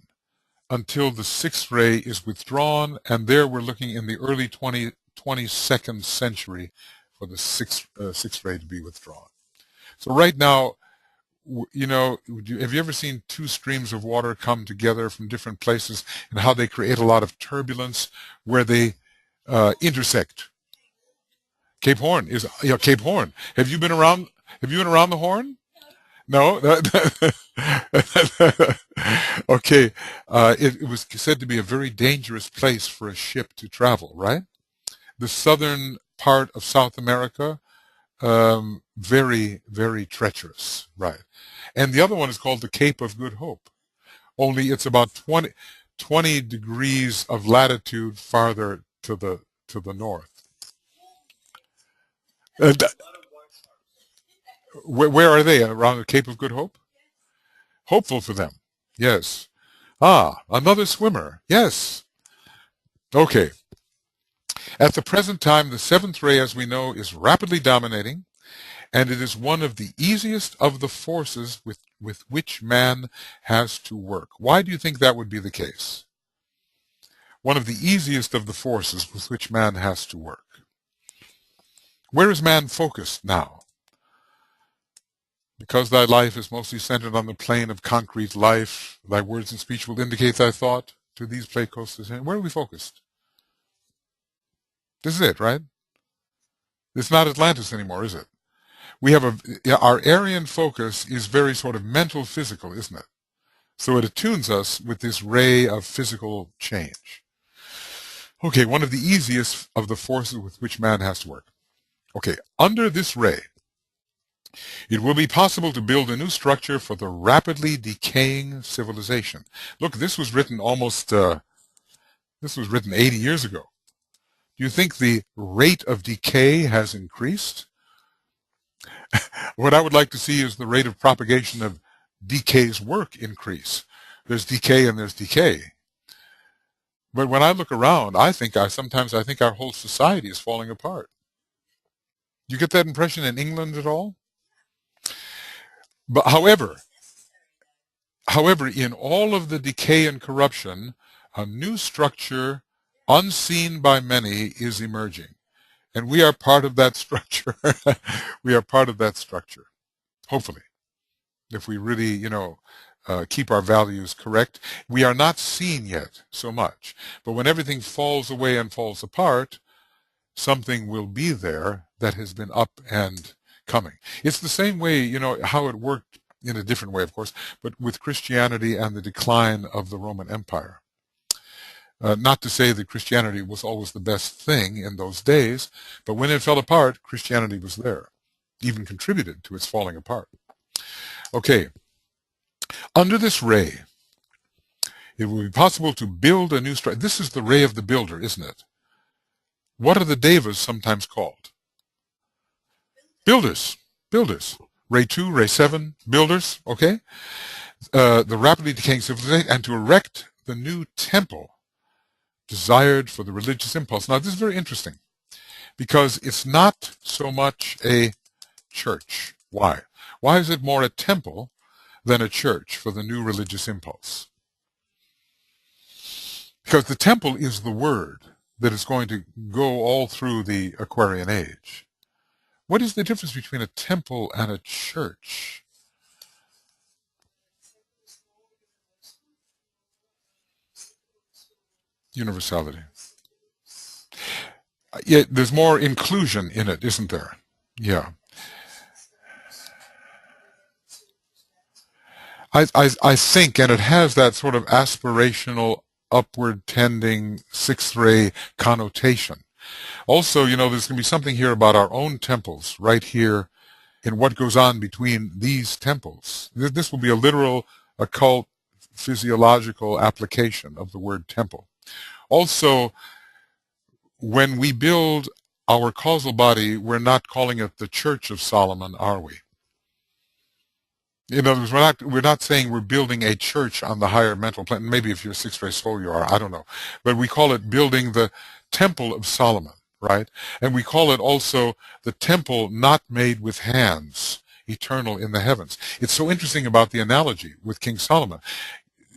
until the sixth ray is withdrawn, and there we're looking in the early 22nd century for the sixth ray to be withdrawn. So right now, have you ever seen two streams of water come together from different places and how they create a lot of turbulence where they intersect? Cape Horn is, Cape Horn. Have you been around the Horn? No? Okay. It was said to be a very dangerous place for a ship to travel, right? The southern part of South America, very, very treacherous, right? And the other one is called the Cape of Good Hope. Only it's about 20 degrees of latitude farther to the north. Where are they? Around the Cape of Good Hope? Hopeful for them. Yes. Ah, another swimmer. Yes. Okay. At the present time, the seventh ray, as we know, is rapidly dominating, and it is one of the easiest of the forces with which man has to work. Why do you think that would be the case? One of the easiest of the forces with which man has to work. Where is man focused now? Because thy life is mostly centered on the plane of concrete life, thy words and speech will indicate thy thought. To these play coasters. Where are we focused? This is it, right? It's not Atlantis anymore, is it? We have our Aryan focus is very sort of mental physical, isn't it? So it attunes us with this ray of physical change. Okay, one of the easiest of the forces with which man has to work. Okay, under this ray, it will be possible to build a new structure for the rapidly decaying civilization. Look, this was written 80 years ago. Do you think the rate of decay has increased? What I would like to see is the rate of propagation of DK's work increase. There's decay and there's decay. But when I look around, sometimes I think our whole society is falling apart. You get that impression in England at all? But however, in all of the decay and corruption, a new structure, unseen by many, is emerging. And we are part of that structure. We are part of that structure, hopefully, if we really, keep our values correct. We are not seen yet so much. But when everything falls away and falls apart, something will be there that has been up and coming. It's the same way, how it worked in a different way, of course, but with Christianity and the decline of the Roman Empire. Not to say that Christianity was always the best thing in those days, but when it fell apart, Christianity was there, even contributed to its falling apart. Okay, under this ray, it will be possible to build a new structure. This is the ray of the builder, isn't it? What are the devas sometimes called? Builders. Builders. Ray 2, Ray 7, builders, okay? The rapidly decaying civilization, and to erect the new temple desired for the religious impulse. Now, this is very interesting because it's not so much a church. Why? Why is it more a temple than a church for the new religious impulse? Because the temple is the word that is going to go all through the Aquarian age. What is the difference between a temple and a church? Universality. Yeah, there's more inclusion in it, isn't there? Yeah. I think, and it has that sort of aspirational, upward tending sixth ray connotation. Also, there's going to be something here about our own temples right here in what goes on between these temples. This will be a literal occult physiological application of the word temple. Also, when we build our causal body, we're not calling it the Church of Solomon, are we? In other words, we're not saying we're building a church on the higher mental plane. Maybe if you're a sixth-ray soul, you are. I don't know. But we call it building the Temple of Solomon, right? And we call it also the temple not made with hands, eternal in the heavens. It's so interesting about the analogy with King Solomon.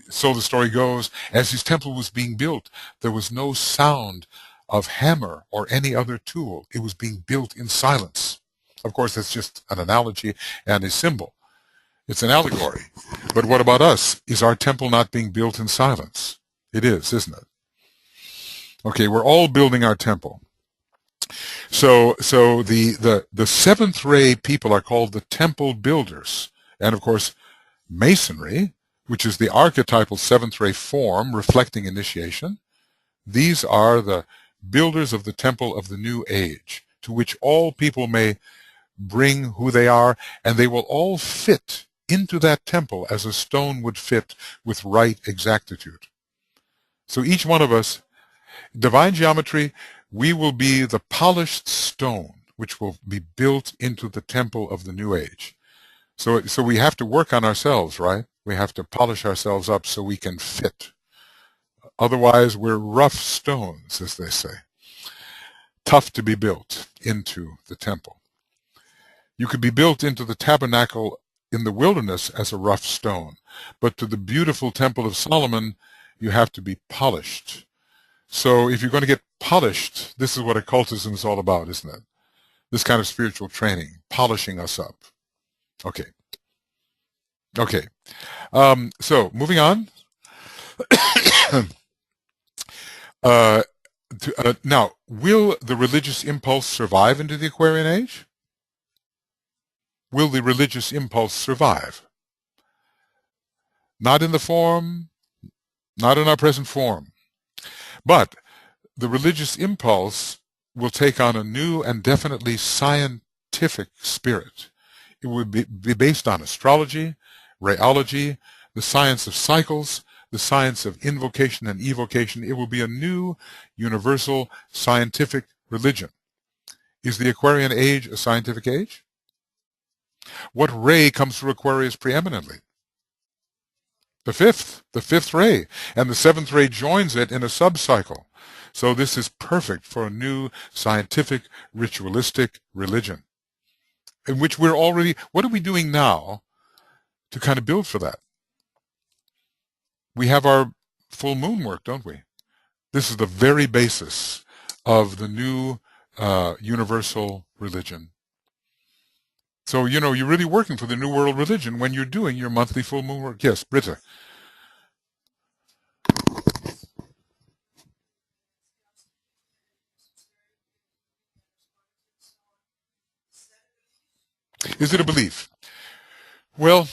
So the story goes, as his temple was being built, there was no sound of hammer or any other tool. It was being built in silence. Of course, that's just an analogy and a symbol. It's an allegory. But what about us? Is our temple not being built in silence? It is, isn't it? Okay, we're all building our temple. So the seventh ray people are called the temple builders. And of course, Masonry, which is the archetypal seventh ray form reflecting initiation, these are the builders of the temple of the new age, to which all people may bring who they are, and they will all fit into that temple as a stone would fit with right exactitude. So each one of us, divine geometry, we will be the polished stone which will be built into the temple of the new age. So we have to work on ourselves, right? We have to polish ourselves up so we can fit. Otherwise, we're rough stones, as they say. Tough to be built into the temple. You could be built into the tabernacle in the wilderness as a rough stone, but to the beautiful temple of Solomon, you have to be polished. So if you're going to get polished, this is what occultism is all about, isn't it? This kind of spiritual training, polishing us up. Okay. Okay. So moving on. Now, will the religious impulse survive into the Aquarian age? Will the religious impulse survive? Not in the form, not in our present form, but the religious impulse will take on a new and definitely scientific spirit. It will be based on astrology, rheology, the science of cycles, the science of invocation and evocation. It will be a new, universal, scientific religion. Is the Aquarian age a scientific age? What ray comes through Aquarius preeminently? The fifth ray, and the seventh ray joins it in a subcycle. So this is perfect for a new scientific ritualistic religion in which we're already, what are we doing now to kind of build for that? We have our full moon work, don't we? This is the very basis of the new universal religion. So, you're really working for the New World Religion when you're doing your monthly full moon work. Yes, Britta. Is it a belief? Well,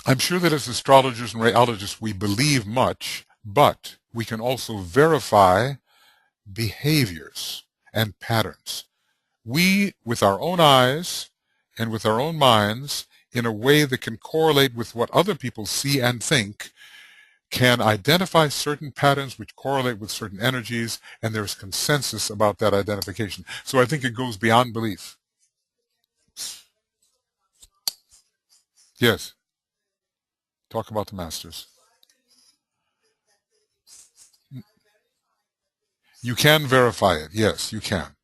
I'm sure that as astrologers and radiologists, we believe much, but we can also verify behaviors and patterns. We, with our own eyes and with our own minds, in a way that can correlate with what other people see and think, can identify certain patterns which correlate with certain energies, and there's consensus about that identification. So I think it goes beyond belief. Yes, talk about the masters. You can verify it. Yes, you can.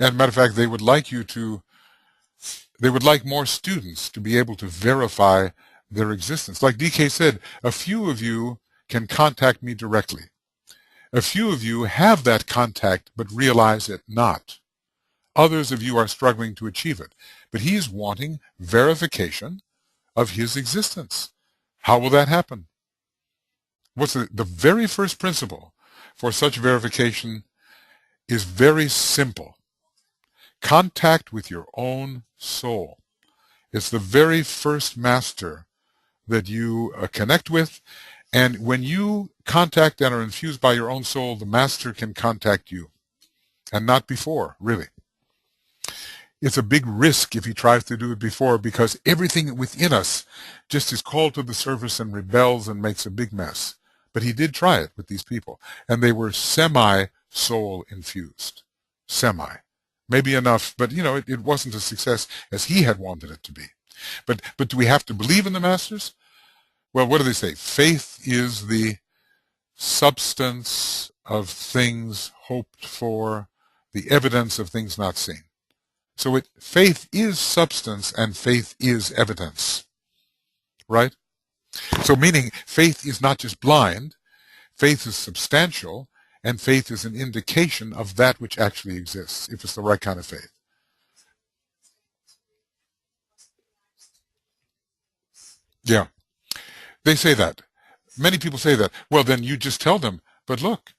And matter of fact, they would like more students to be able to verify their existence. Like DK said, a few of you can contact me directly. A few of you have that contact but realize it not. Others of you are struggling to achieve it. But he is wanting verification of his existence. How will that happen? What's the very first principle for such verification is very simple. Contact with your own soul. It's the very first master that you connect with. And when you contact and are infused by your own soul, the master can contact you. And not before, really. It's a big risk if he tries to do it before, because everything within us just is called to the surface and rebels and makes a big mess. But he did try it with these people. And they were semi-soul infused. Semi. Maybe enough, but it wasn't a success as he had wanted it to be. But do we have to believe in the masters? Well, what do they say? Faith is the substance of things hoped for, the evidence of things not seen. So faith is substance and faith is evidence, right? So meaning faith is not just blind, faith is substantial, and faith is an indication of that which actually exists, if it's the right kind of faith. Yeah, they say that. Many people say that. Well, then you just tell them, but look,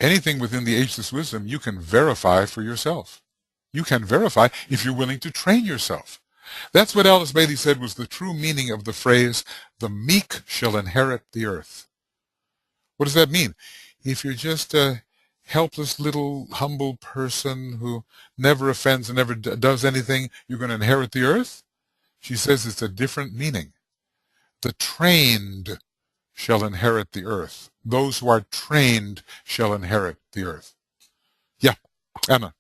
anything within the ageless wisdom you can verify for yourself. You can verify if you're willing to train yourself. That's what Alice Bailey said was the true meaning of the phrase, the meek shall inherit the earth. What does that mean? If you're just a helpless little humble person who never offends and never does anything, you're going to inherit the earth? She says it's a different meaning. The trained shall inherit the earth. Those who are trained shall inherit the earth. Yeah, Anna.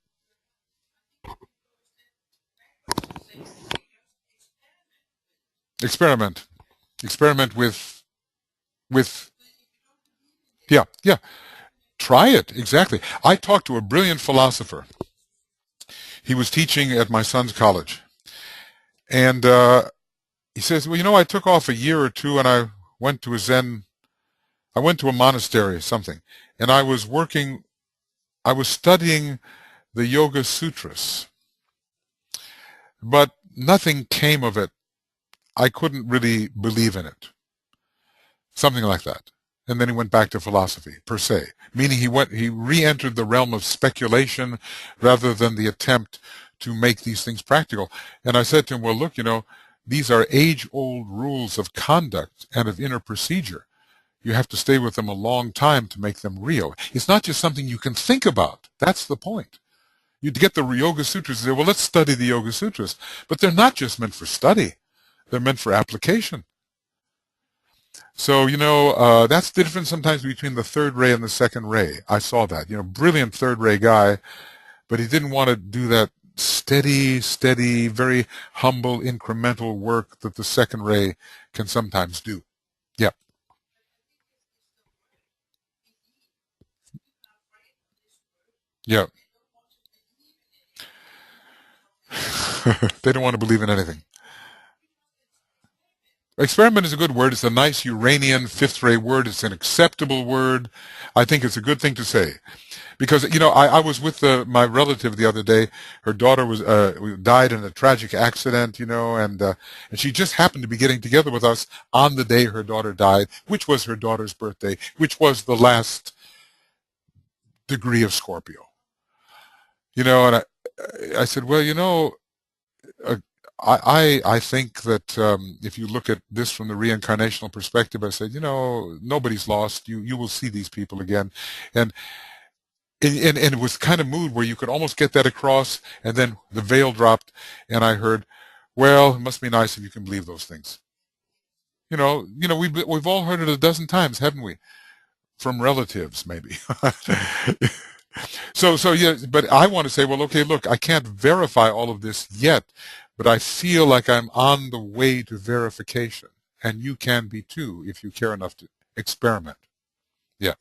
Experiment. Experiment with yeah. Try it, exactly. I talked to a brilliant philosopher. He was teaching at my son's college. And he says, well, I took off a year or two and I went to I went to a monastery or something. And I was studying the Yoga Sutras. But nothing came of it. I couldn't really believe in it. Something like that. And then he went back to philosophy, per se, meaning he re-entered the realm of speculation rather than the attempt to make these things practical. And I said to him, well, look, these are age-old rules of conduct and of inner procedure. You have to stay with them a long time to make them real. It's not just something you can think about. That's the point. You get the Yoga Sutras and say, well, let's study the Yoga Sutras. But they're not just meant for study. They're meant for application. So, that's the difference sometimes between the third ray and the second ray. I saw that. Brilliant third ray guy, but he didn't want to do that steady, very humble, incremental work that the second ray can sometimes do. Yeah. Yeah. They don't want to believe in anything. Experiment is a good word. It's a nice Uranian fifth-ray word. It's an acceptable word. I think it's a good thing to say. Because, I was with my relative the other day. Her daughter was died in a tragic accident, and she just happened to be getting together with us on the day her daughter died, which was her daughter's birthday, which was the last degree of Scorpio. And I said, well, uh, I think that if you look at this from the reincarnational perspective, I said, nobody's lost. You will see these people again, and and it was kind of mood where you could almost get that across, and then the veil dropped, and I heard, well, it must be nice if you can believe those things. We've all heard it a dozen times, haven't we? From relatives, maybe. So yeah, but I want to say, well, okay, look, I can't verify all of this yet, but I feel like I'm on the way to verification, and you can be too if you care enough to experiment. Yeah.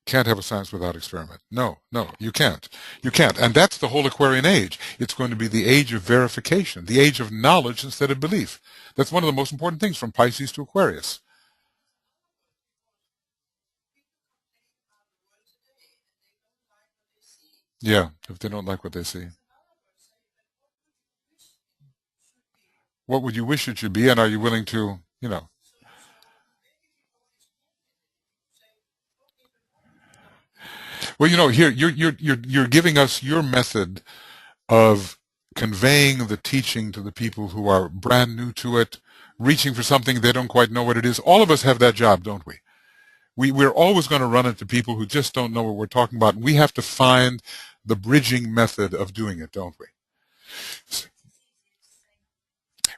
Can't have a science without experiment. No, no, you can't. You can't. And that's the whole Aquarian age. It's going to be the age of verification, the age of knowledge instead of belief. That's one of the most important things from Pisces to Aquarius. Yeah, if they don't like what they see. What would you wish it should be, and are you willing to? Well, here you're giving us your method of conveying the teaching to the people who are brand new to it, reaching for something they don't quite know what it is. All of us have that job, don't we? We're always going to run into people who just don't know what we're talking about, and we have to find the bridging method of doing it, don't we?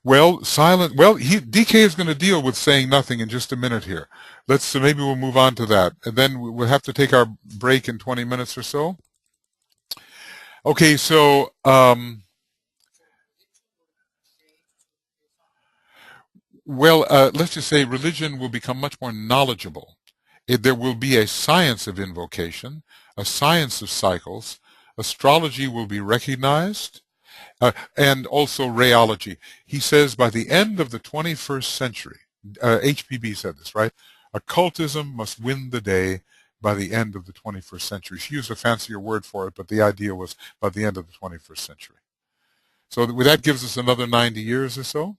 Well, silent. Well, DK is going to deal with saying nothing in just a minute here. So maybe we'll move on to that, and then we'll have to take our break in 20 minutes or so. Okay, so well, let's just say religion will become much more knowledgeable. There will be a science of invocation, a science of cycles. Astrology will be recognized, and also rheology. He says by the end of the 21st century, HPB said this, right? Occultism must win the day by the end of the 21st century. She used a fancier word for it, but the idea was by the end of the 21st century. So that gives us another 90 years or so.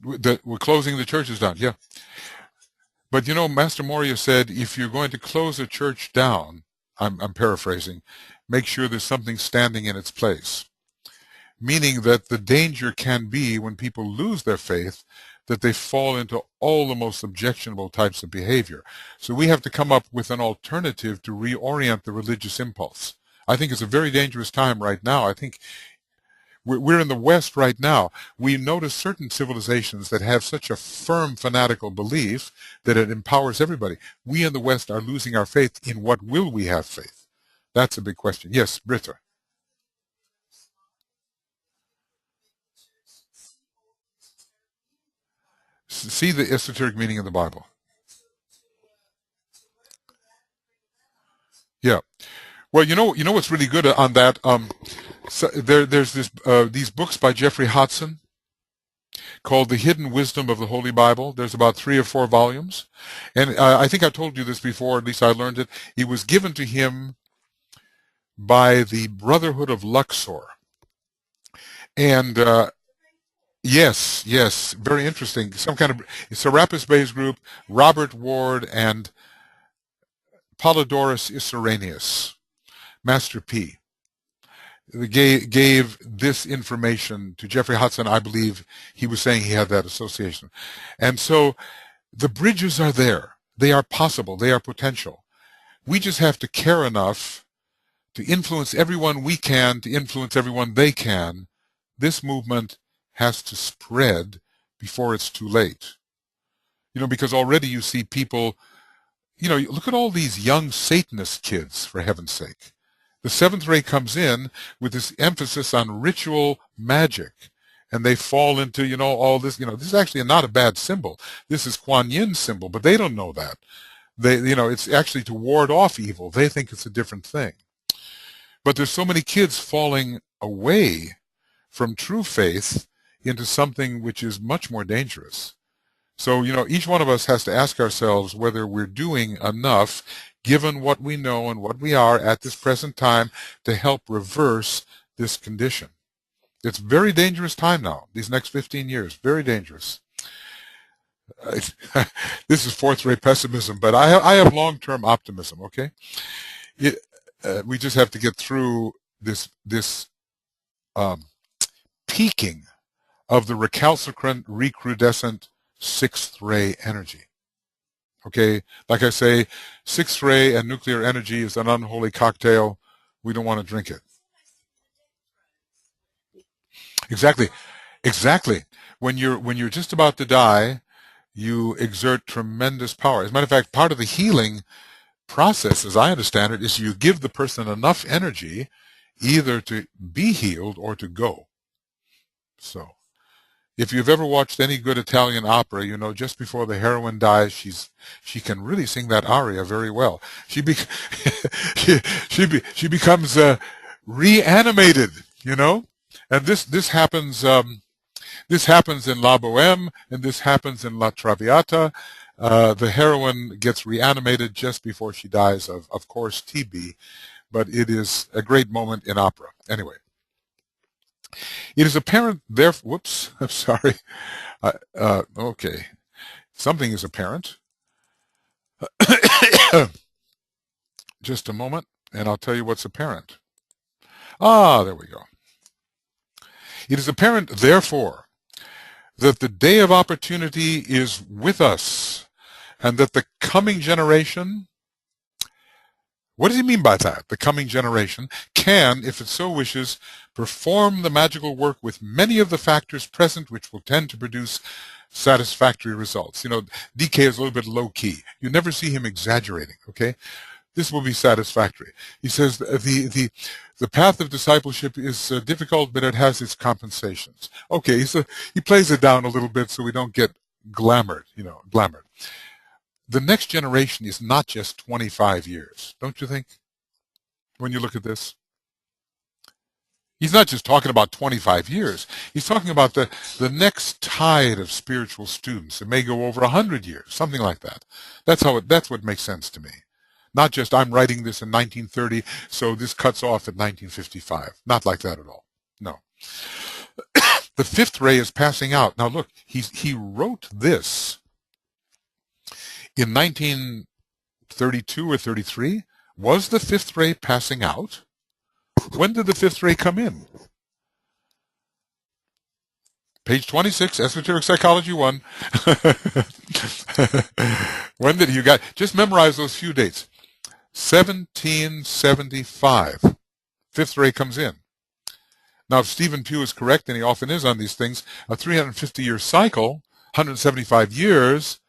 We're closing the churches down, yeah. But Master Moria said, if you're going to close a church down, I'm paraphrasing, make sure there's something standing in its place. Meaning that the danger can be when people lose their faith, that they fall into all the most objectionable types of behavior. So we have to come up with an alternative to reorient the religious impulse. I think it's a very dangerous time right now. I think we're in the West right now. We notice certain civilizations that have such a firm fanatical belief that it empowers everybody. We in the West are losing our faith. In what will we have faith? That's a big question. Yes, Britta. See the esoteric meaning of the Bible. Yeah. Well, you know what's really good on that. So there's these books by Jeffrey Hodson called The Hidden Wisdom of the Holy Bible. There's about 3 or 4 volumes. And I think I told you this before, at least I learned it. It was given to him by the Brotherhood of Luxor. And yes, yes, very interesting. Some kind of Serapis Bey's group, Robert Ward and Polydorus Iseranius, Master P. Gave this information to Jeffrey Hudson. I believe he was saying he had that association. And so the bridges are there. They are possible. They are potential. We just have to care enough to influence everyone we can, to influence everyone they can. This movement has to spread before it's too late. Because already you see people, look at all these young Satanist kids, for heaven's sake. The seventh ray comes in with this emphasis on ritual magic. and they fall into, all this. This is actually not a bad symbol. This is Kuan Yin's symbol, but they don't know that. It's actually to ward off evil. They think it's a different thing. But there's so many kids falling away from true faith into something which is much more dangerous. So, each one of us has to ask ourselves whether we're doing enough, given what we know and what we are at this present time, to help reverse this condition. It's a very dangerous time now, these next 15 years, very dangerous. This is fourth-rate pessimism, but I have long-term optimism, okay? We just have to get through this peaking of the recalcitrant, recrudescent sixth ray energy. Okay, like I say, sixth ray and nuclear energy is an unholy cocktail. We don't want to drink it. Exactly. When you're just about to die, you exert tremendous power. As a matter of fact, part of the healing process, as I understand it, is you give the person enough energy either to be healed or to go. So, if you've ever watched any good Italian opera, just before the heroine dies, she can really sing that aria very well. She becomes reanimated, and this happens in La Boheme, and this happens in La Traviata. The heroine gets reanimated just before she dies of course, TB, but it is a great moment in opera. Anyway. It is apparent, therefore, whoops, I'm sorry. Okay, something is apparent. Just a moment, and I'll tell you what's apparent. There we go. It is apparent, therefore, that the day of opportunity is with us, and that the coming generation, what does he mean by that? The coming generation can, if it so wishes, perform the magical work with many of the factors present which will tend to produce satisfactory results. DK is a little bit low-key. You never see him exaggerating, okay? This will be satisfactory. He says the path of discipleship is difficult, but it has its compensations. Okay, so he plays it down a little bit so we don't get glamored, glamored. The next generation is not just 25 years, don't you think, when you look at this? He's not just talking about 25 years. He's talking about the next tide of spiritual students. It may go over 100 years, something like that. That's what makes sense to me. Not just I'm writing this in 1930, so this cuts off at 1955. Not like that at all. No. The fifth ray is passing out. Now look, he wrote this in 1932 or 33. Was the fifth ray passing out? When did the fifth ray come in? Page 26, Esoteric Psychology 1. When did you got? Just memorize those few dates. 1775. Fifth ray comes in. Now, if Stephen Pugh is correct, and he often is on these things, a 350-year cycle, 175 years,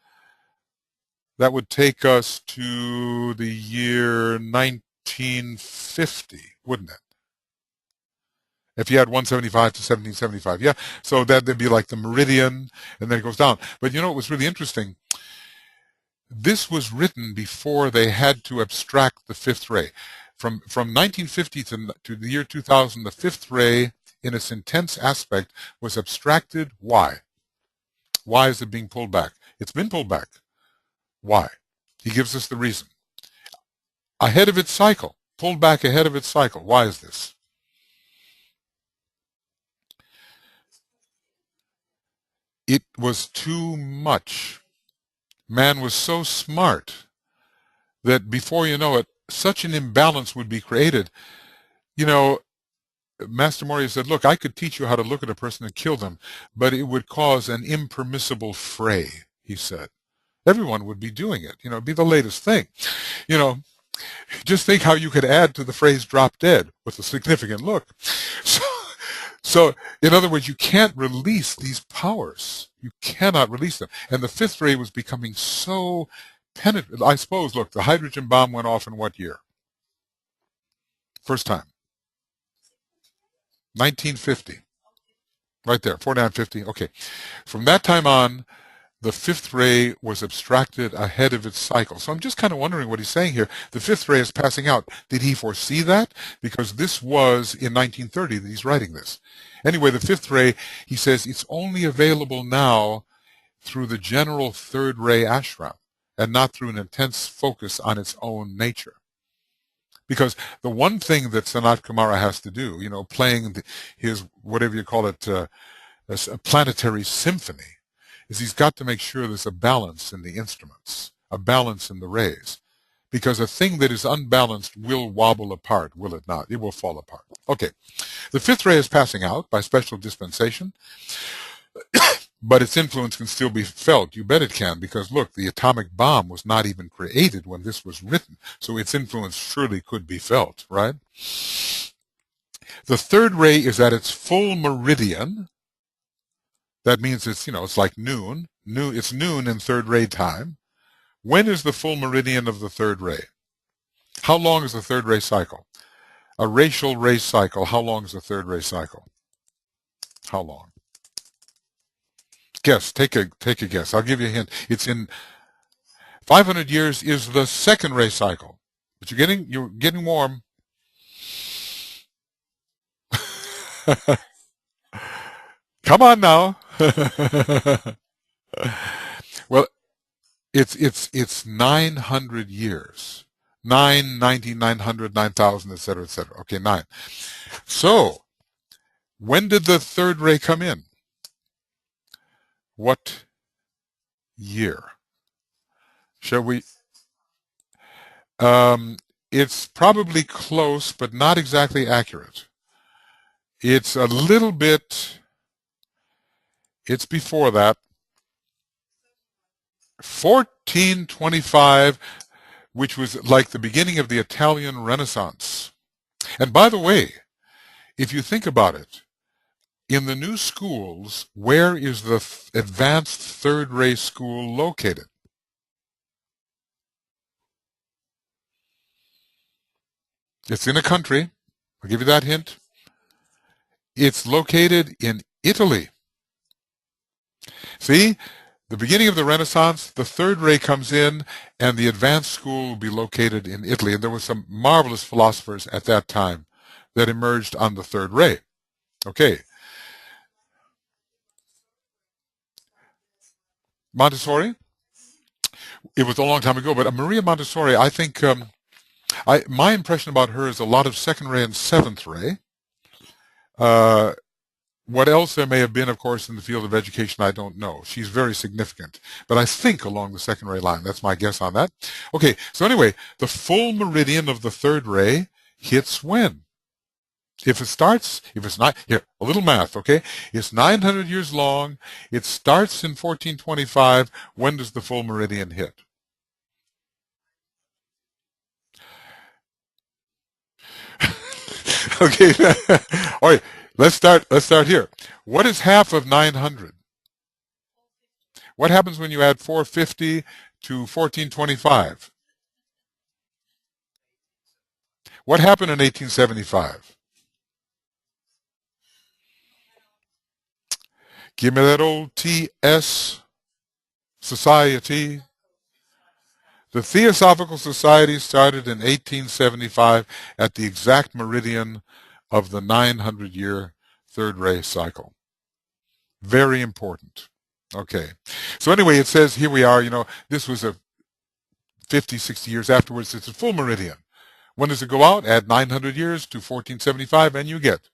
that would take us to the year 1950, wouldn't it? If you had 175 to 1775, yeah. So that'd be like the meridian, and then it goes down. But it was really interesting. This was written before they had to abstract the fifth ray. From 1950 to the year 2000, the fifth ray, in its intense aspect, was abstracted. Why? Why is it being pulled back? It's been pulled back. Why? He gives us the reason. Ahead of its cycle. Pulled back ahead of its cycle. Why is this? It was too much. Man was so smart that before you know it, such an imbalance would be created. Master Moria said, look, I could teach you how to look at a person and kill them, but it would cause an impermissible fray, he said. Everyone would be doing it. It'd be the latest thing. Just think how you could add to the phrase drop dead with a significant look. So, in other words, you can't release these powers. You cannot release them. And the fifth ray was becoming so penetrating. I suppose, look, the hydrogen bomb went off in what year? First time. 1950. Right there, 4950. Okay. From that time on, the fifth ray was abstracted ahead of its cycle. So I'm just kind of wondering what he's saying here. The fifth ray is passing out. Did he foresee that? Because this was in 1930 that he's writing this. Anyway, the fifth ray, he says, it's only available now through the general third ray ashram and not through an intense focus on its own nature. Because the one thing that Sanat Kumara has to do, playing his, whatever you call it, a planetary symphony, is he's got to make sure there's a balance in the instruments, a balance in the rays. Because a thing that is unbalanced will wobble apart, will it not? It will fall apart. Okay. The fifth ray is passing out by special dispensation, but its influence can still be felt. You bet it can, because look, the atomic bomb was not even created when this was written, so its influence surely could be felt, right? The third ray is at its full meridian. That means it's like noon. It's noon in third ray time. When is the full meridian of the third ray? How long is the third ray cycle? A racial ray cycle, how long is the third ray cycle? How long? Guess. Take a guess. I'll give you a hint. It's in 500 years is the second ray cycle. But you're getting warm. Come on now. Well, it's 900 years. 90, 900, 9,000, etc., etc. Okay, 9. So, when did the third ray come in? What year? Shall we? It's probably close, but not exactly accurate. It's a little bit, it's before that. 1425, which was like the beginning of the Italian Renaissance. And by the way, if you think about it, in the new schools, where is the advanced third ray school located? It's in a country. I'll give you that hint. It's located in Italy. See, the beginning of the Renaissance, the third ray comes in, and the advanced school will be located in Italy. And there were some marvelous philosophers at that time that emerged on the third ray. Okay. Montessori? It was a long time ago, but Maria Montessori, I think, my impression about her is a lot of second ray and seventh ray. What else there may have been, of course, in the field of education, I don't know. She's very significant. But I think along the second ray line. That's my guess on that. Okay, so anyway, the full meridian of the third ray hits when? If it's not, here, a little math, okay? It's 900 years long. It starts in 1425. When does the full meridian hit? Okay, all right. Let's start here. What is half of 900? What happens when you add 450 to 1425? What happened in 1875? Give me that old TS Society. The Theosophical Society started in 1875 at the exact meridian of the 900-year third ray cycle. Very important. Okay. So anyway, it says here we are, this was a 50, 60 years afterwards. It's a full meridian. When does it go out? Add 900 years to 1475 and you get,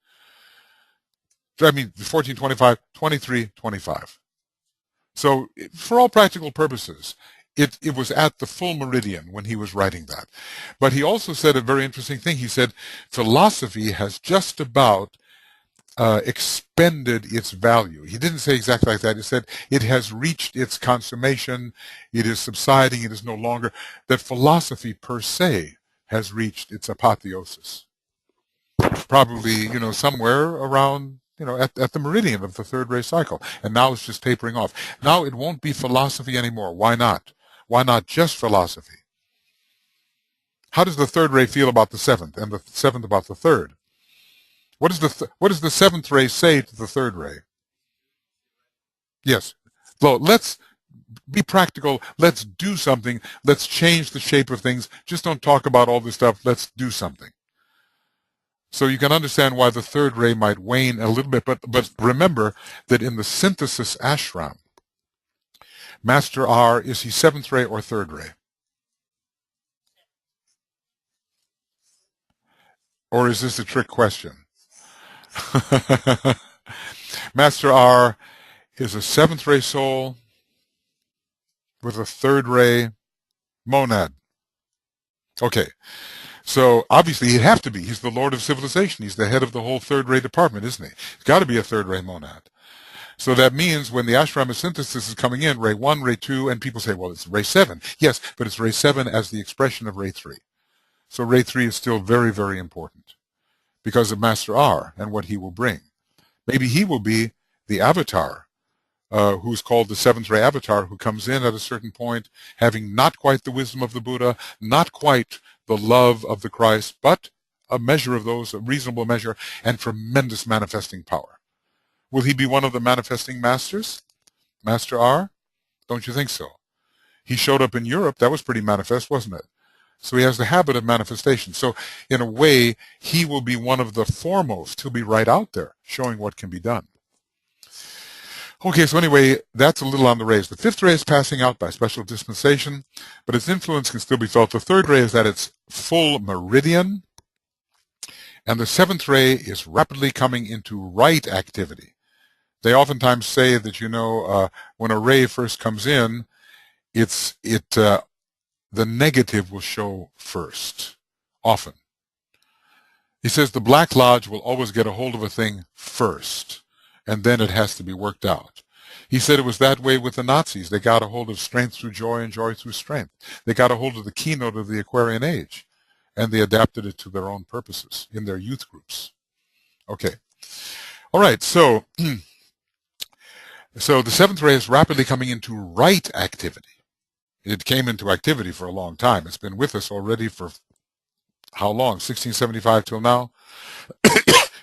1425, 2325. So for all practical purposes, it was at the full meridian when he was writing that. But he also said a very interesting thing. He said, philosophy has just about expended its value. He didn't say exactly like that. He said, it has reached its consummation. It is subsiding. It is no longer. That philosophy per se has reached its apotheosis. Probably, somewhere around at the meridian of the third ray cycle. And now it's just tapering off. Now it won't be philosophy anymore. Why not? Why not just philosophy? How does the third ray feel about the seventh and the seventh about the third? What does the seventh ray say to the third ray? Yes. So let's be practical. Let's do something. Let's change the shape of things. Just don't talk about all this stuff. Let's do something. So you can understand why the third ray might wane a little bit, but remember that in the synthesis ashram, Master R, is he seventh ray or third ray? Or is this a trick question? Master R is a seventh ray soul with a third ray monad. Okay, so obviously he'd have to be. He's the Lord of Civilization. He's the head of the whole third ray department, isn't he? He's got to be a third ray monad. So that means when the ashram of synthesis is coming in, ray 1, ray 2, and people say, well, it's ray 7. Yes, but it's ray 7 as the expression of ray 3. So ray 3 is still very, very important because of Master R and what he will bring. Maybe he will be the avatar, who's called the seventh ray avatar, who comes in at a certain point, having not quite the wisdom of the Buddha, not quite the love of the Christ, but a measure of those, a reasonable measure, and tremendous manifesting power. Will he be one of the manifesting masters? Master R? Don't you think so? He showed up in Europe. That was pretty manifest, wasn't it? So he has the habit of manifestation. So in a way, he will be one of the foremost. He'll be right out there showing what can be done. Okay, so anyway, that's a little on the rays. The fifth ray is passing out by special dispensation, but its influence can still be felt. The third ray is at its full meridian, and the seventh ray is rapidly coming into right activity. They oftentimes say that, when a ray first comes in, the negative will show first, often. He says the Black Lodge will always get a hold of a thing first, and then it has to be worked out. He said it was that way with the Nazis. They got a hold of strength through joy and joy through strength. They got a hold of the keynote of the Aquarian Age, and they adapted it to their own purposes in their youth groups. Okay. All right, so the seventh ray is rapidly coming into right activity. It came into activity for a long time. It's been with us already for how long? 1675 till now?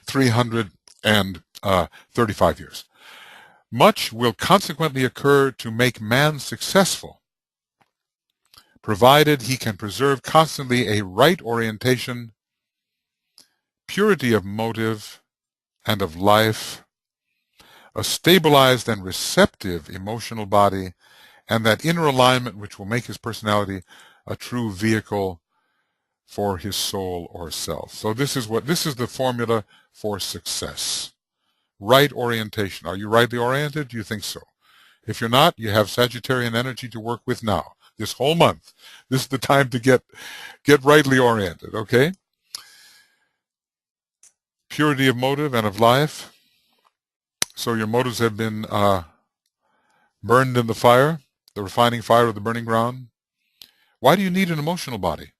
335 years. Much will consequently occur to make man successful, provided he can preserve constantly a right orientation, purity of motive and of life, a stabilized and receptive emotional body, and that inner alignment which will make his personality a true vehicle for his soul or self. So this is the formula for success. Right orientation. Are you rightly oriented? Do you think so? If you're not, you have Sagittarian energy to work with now. This whole month. This is the time to get rightly oriented, okay? Purity of motive and of life. So your motives have been burned in the fire, the refining fire of the burning ground. Why do you need an emotional body?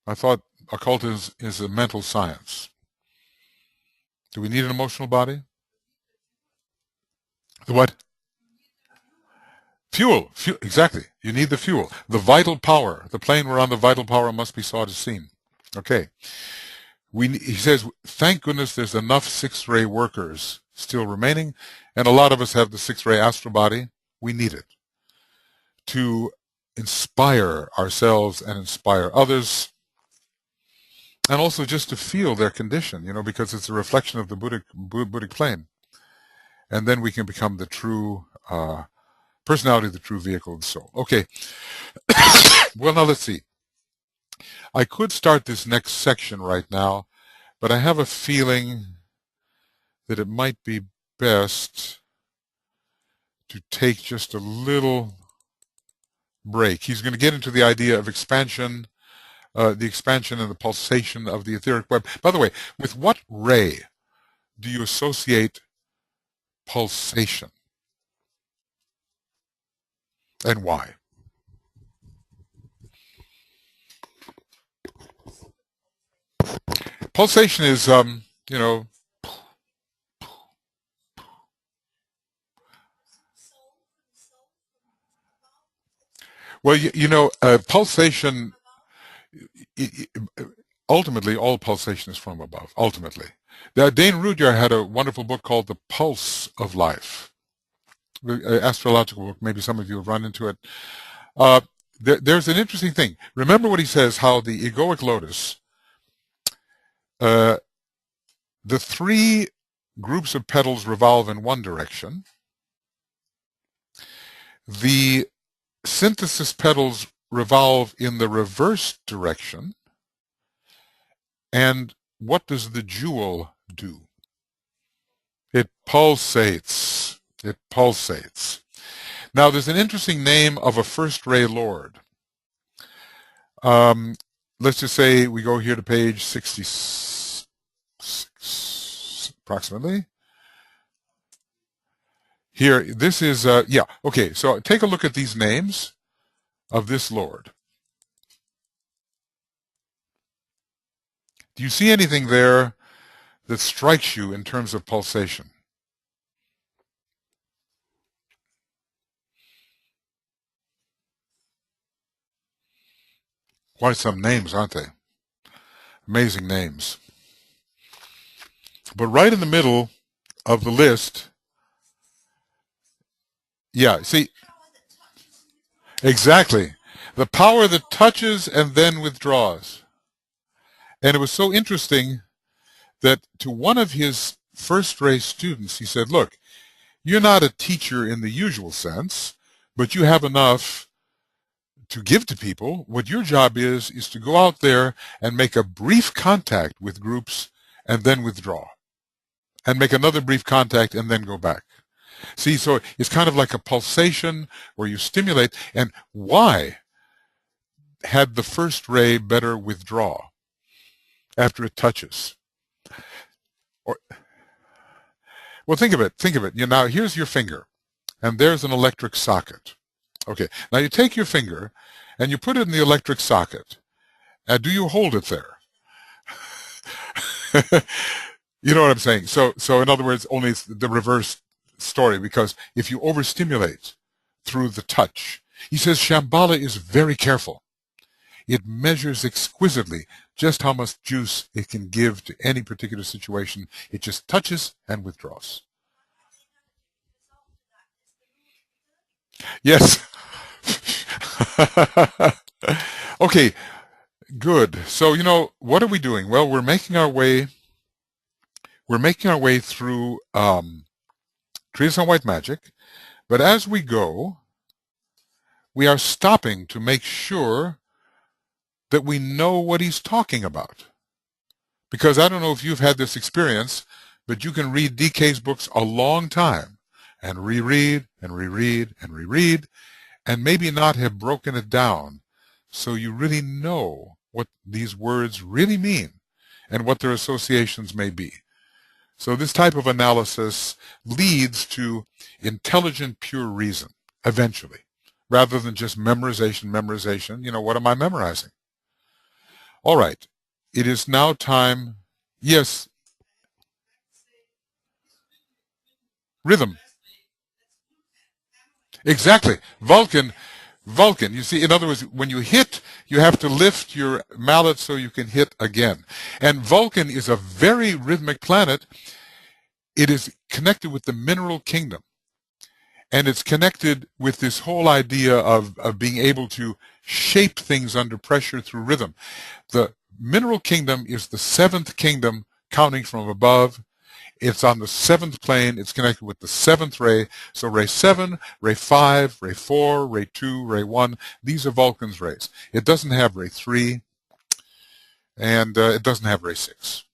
I thought occult is a mental science. Do we need an emotional body? The what? Fuel. Exactly. You need the fuel. The vital power. The plane we're on, the vital power must be sought as seen. Okay. He says, thank goodness there's enough sixth-ray workers still remaining, and a lot of us have the sixth-ray astral body. We need it to inspire ourselves and inspire others, and also just to feel their condition, because it's a reflection of the Buddhic plane. And then we can become the true personality, the true vehicle of the soul. Okay. Well, now let's see. I could start this next section right now, but I have a feeling that it might be best to take just a little break. He's going to get into the idea of expansion, the expansion and the pulsation of the etheric web. By the way, with what ray do you associate pulsation? And why? Pulsation is, well, pulsation, ultimately, all pulsation is from above, ultimately. Dane Rudyard had a wonderful book called The Pulse of Life, astrological book. Maybe some of you have run into it. Uh, there's an interesting thing. Remember what he says, how the egoic lotus, uh, the three groups of petals revolve in one direction. The synthesis petals revolve in the reverse direction. And what does the jewel do? It pulsates. It pulsates. Now, there's an interesting name of a first ray lord. Let's just say we go here to page 66, approximately. Here, this is, yeah, okay, so take a look at these names of this lord. Do you see anything there that strikes you in terms of pulsation? Quite some names, aren't they? Amazing names. But right in the middle of the list, yeah, see, exactly. The power that touches and then withdraws. And it was so interesting that to one of his first ray students, he said, look, you're not a teacher in the usual sense, but you have enough to give to people. What your job is to go out there and make a brief contact with groups and then withdraw. And make another brief contact and then go back. See, so it's kind of like a pulsation where you stimulate. And why had the first ray better withdraw after it touches? Or, well, think of it. Think of it. Now, here's your finger, and there's an electric socket. Okay, now you take your finger, and you put it in the electric socket. And do you hold it there? You know what I'm saying? So in other words, only it's the reverse story, because if you overstimulate through the touch, he says Shambhala is very careful. It measures exquisitely just how much juice it can give to any particular situation. It just touches and withdraws. Yes. Okay, good. So, what are we doing? Well, we're making our way through Treatise on White Magic, but as we go, we are stopping to make sure that we know what he's talking about. Because I don't know if you've had this experience, but you can read DK's books a long time and reread and reread and reread and maybe not have broken it down so you really know what these words really mean and what their associations may be. So this type of analysis leads to intelligent, pure reason, eventually, rather than just memorization. What am I memorizing? All right. It is now time. Yes. Rhythm. Exactly. Vulcan. You see, in other words, when you hit, you have to lift your mallet so you can hit again. And Vulcan is a very rhythmic planet. It is connected with the mineral kingdom. And it's connected with this whole idea of being able to shape things under pressure through rhythm. The mineral kingdom is the seventh kingdom counting from above. It's on the seventh plane. It's connected with the seventh ray. So ray 7, ray 5, ray 4, ray 2, ray 1. These are Vulcan's rays. It doesn't have ray 3, and it doesn't have ray 6.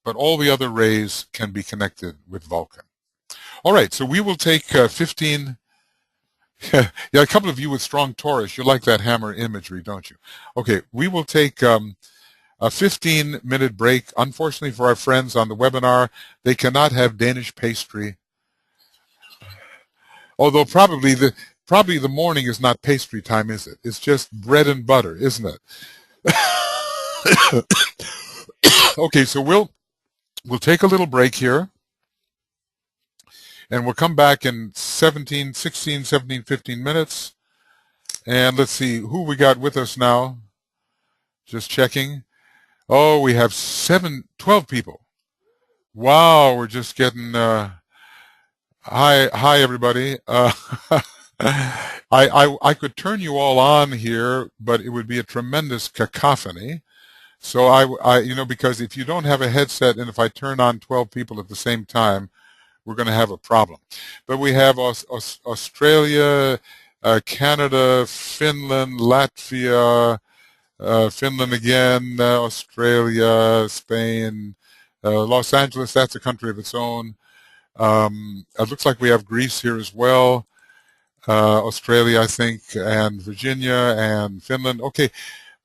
But all the other rays can be connected with Vulcan. All right, so we will take 15. Yeah, a couple of you with strong Taurus, you like that hammer imagery, don't you? Okay, we will take a 15-minute break. Unfortunately for our friends on the webinar, they cannot have Danish pastry. Although probably the morning is not pastry time, is it? It's just bread and butter, isn't it? Okay, so we'll take a little break here. And we'll come back in 16, 17, 15 minutes. And let's see who we got with us now. Just checking. Oh, we have 12 people. Wow, we're just getting, hi everybody. I could turn you all on here, but it would be a tremendous cacophony. So because if you don't have a headset and if I turn on 12 people at the same time, we're going to have a problem. But we have Australia, Canada, Finland, Latvia, Finland again, Australia, Spain, Los Angeles, that's a country of its own. It looks like we have Greece here as well, Australia, I think, and Virginia and Finland. Okay,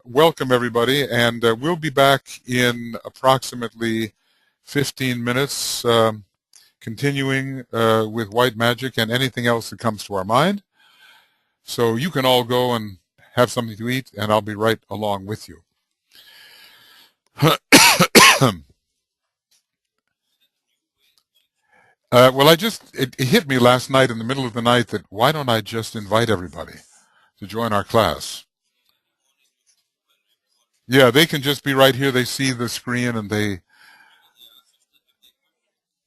welcome everybody, and we'll be back in approximately 15 minutes, continuing with white magic and anything else that comes to our mind. So you can all go and have something to eat, and I'll be right along with you. Well, it hit me last night in the middle of the night that why don't I just invite everybody to join our class? Yeah, they can just be right here. They see the screen and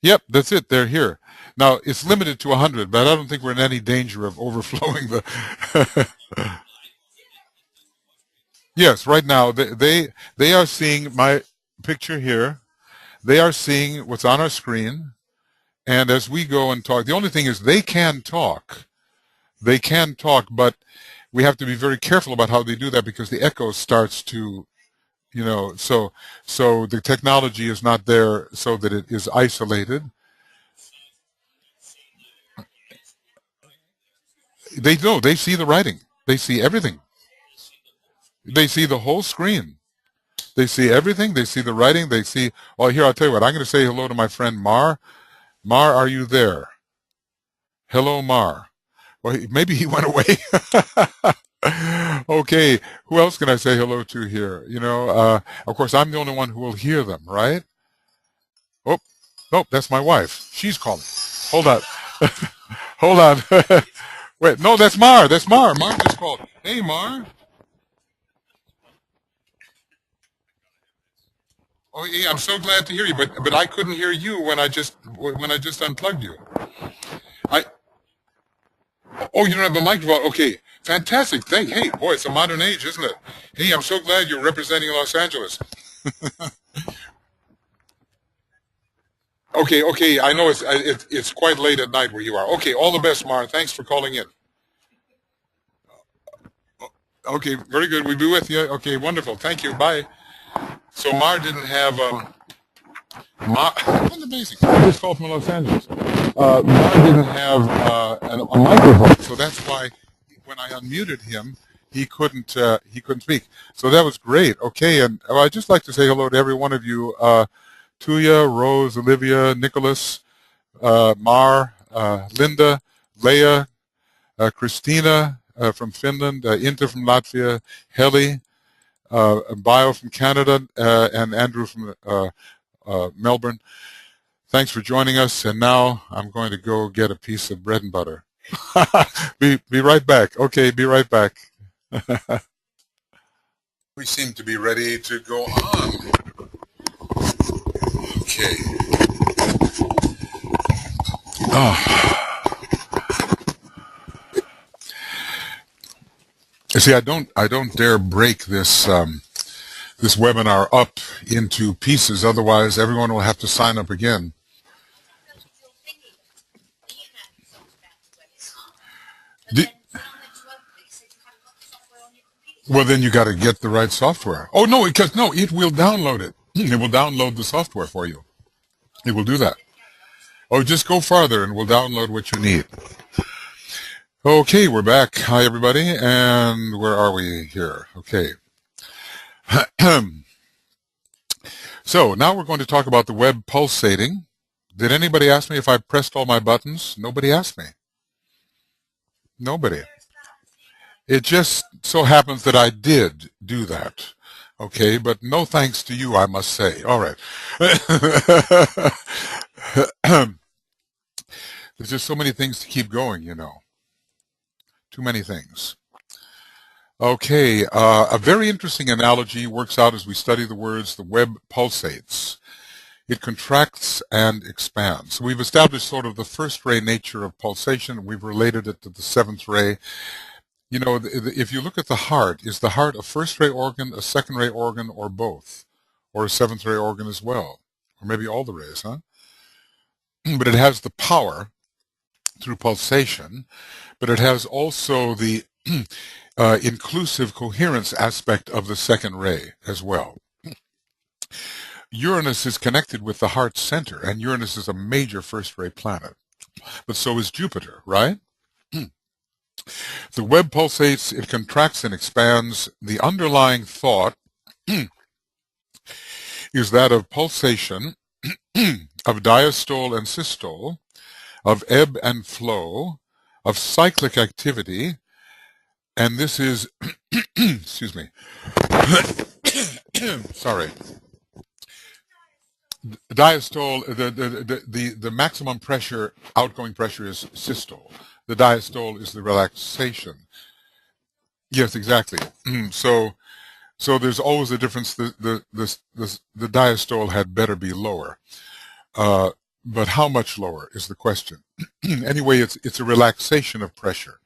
yep, that's it. They're here. Now, it's limited to 100, but I don't think we're in any danger of overflowing the... Yes, right now, they are seeing my picture here. They are seeing what's on our screen. And as we go and talk, the only thing is they can talk. They can talk, but we have to be very careful about how they do that because the echo starts to, so the technology is not there so that it is isolated. They know, they see the writing. They see everything. They see the whole screen. They see everything. They see the writing. They see, well, here, I'll tell you what, I'm going to say hello to my friend Mar. Mar, are you there? Hello, Mar. Well, maybe he went away. Okay, who else can I say hello to here? Of course, I'm the only one who will hear them, right? Oh, no, that's my wife. She's calling. Hold on. Hold on. Wait, no, that's Mar. That's Mar. Mar just called. Hey, Mar. Oh, yeah, I'm so glad to hear you, but I couldn't hear you when I just unplugged you. I Oh, you don't have a microphone. Okay, fantastic. Hey, boy, it's a modern age, isn't it? Hey, I'm so glad you're representing Los Angeles. Okay. I know it's quite late at night where you are. Okay, all the best, Mar. Thanks for calling in. Okay, very good. We'll be with you. Okay, wonderful. Thank you. Bye. So Mar didn't have Mar. That's amazing. I just called from Los Angeles. Mar didn't have a microphone, so that's why when I unmuted him, he couldn't speak. So that was great. Okay, and I'd just like to say hello to every one of you. Tuya, Rose, Olivia, Nicholas, Mar, Linda, Leah, Christina from Finland, Inta from Latvia, Heli, Bio from Canada, and Andrew from Melbourne. Thanks for joining us, and now I'm going to go get a piece of bread and butter. Be right back. Okay, be right back. We seem to be ready to go on. Okay. You see, I don't dare break this this webinar up into pieces. Otherwise, everyone will have to sign up again. Well, then you got to get the right software. Oh no, because no, it will download it. It will download the software for you. It will do that. Oh, just go farther and we'll download what you need. Okay, we're back. Hi, everybody. And where are we here? Okay. So now we're going to talk about the web pulsating. Did anybody ask me if I pressed all my buttons? Nobody asked me. Nobody. It just so happens that I did do that. Okay, but no thanks to you, I must say. All right. There's just so many things to keep going, Too many things. Okay, a very interesting analogy works out as we study the words. The web pulsates. It contracts and expands. So we've established sort of the first ray nature of pulsation. We've related it to the seventh ray. You know, if you look at the heart, is the heart a first ray organ, a second ray organ, or both? Or a seventh ray organ as well? Or maybe all the rays, huh? But it has the power through pulsation, but it has also the inclusive coherence aspect of the second ray as well. Uranus is connected with the heart center, and Uranus is a major first-ray planet. But so is Jupiter, right? The web pulsates, it contracts and expands. The underlying thought is that of pulsation, of diastole and systole, of ebb and flow, of cyclic activity, and this is, excuse me, sorry. Diastole, the maximum pressure, outgoing pressure is systole. The diastole is the relaxation. Yes, exactly. So there's always a difference. The diastole had better be lower, but how much lower is the question. Anyway, it's a relaxation of pressure.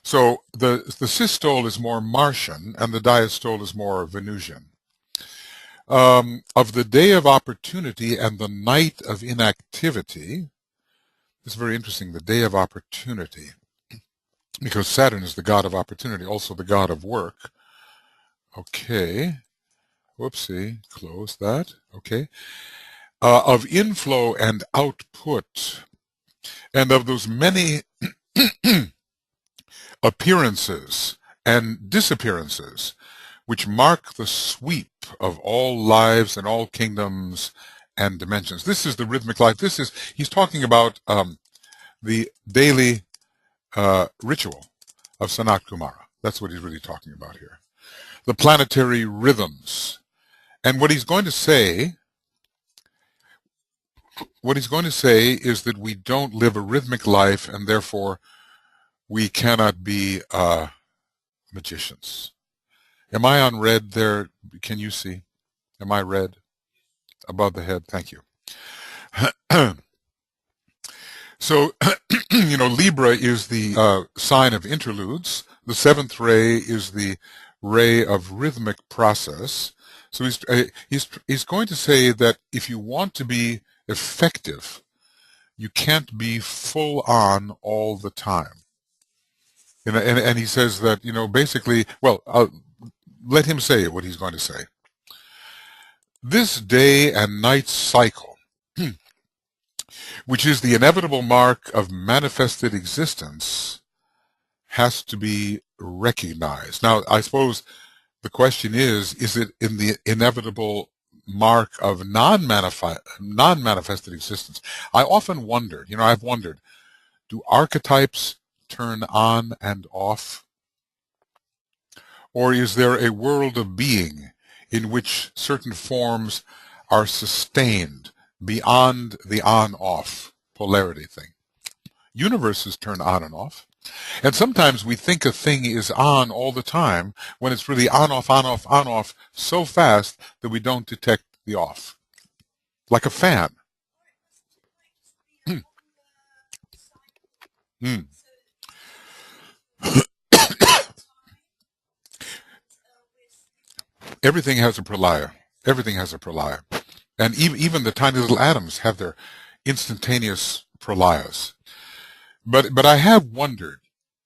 So the systole is more Martian, and the diastole is more Venusian. Of the day of opportunity and the night of inactivity. It's very interesting, the day of opportunity, because Saturn is the god of opportunity, also the god of work. Okay. Whoopsie, close that. Okay. Of inflow and output, and of those many appearances and disappearances which mark the sweep of all lives and all kingdoms and dimensions. This is the rhythmic life. He's talking about the daily ritual of Sanat Kumara. That's what he's really talking about here. The planetary rhythms. And what he's going to say is that we don't live a rhythmic life, and therefore we cannot be magicians. Am I on red there? Can you see? Am I red above the head? Thank you. So, Libra is the sign of interludes. The seventh ray is the ray of rhythmic process. So he's going to say that if you want to be effective, you can't be full on all the time. And he says that, basically, well, let him say what he's going to say. This day and night cycle, which is the inevitable mark of manifested existence, has to be recognized. Now, I suppose the question is it in the inevitable mark of non-manifested existence? I often wondered, I've wondered, do archetypes turn on and off? Or is there a world of being in which certain forms are sustained beyond the on-off polarity thing? Universes turn on and off. And sometimes we think a thing is on all the time when it's really on, off, on, off, on, off so fast that we don't detect the off. Like a fan. Everything has a pralaya. Everything has a pralaya. And even the tiny little atoms have their instantaneous pralayas. But I have wondered,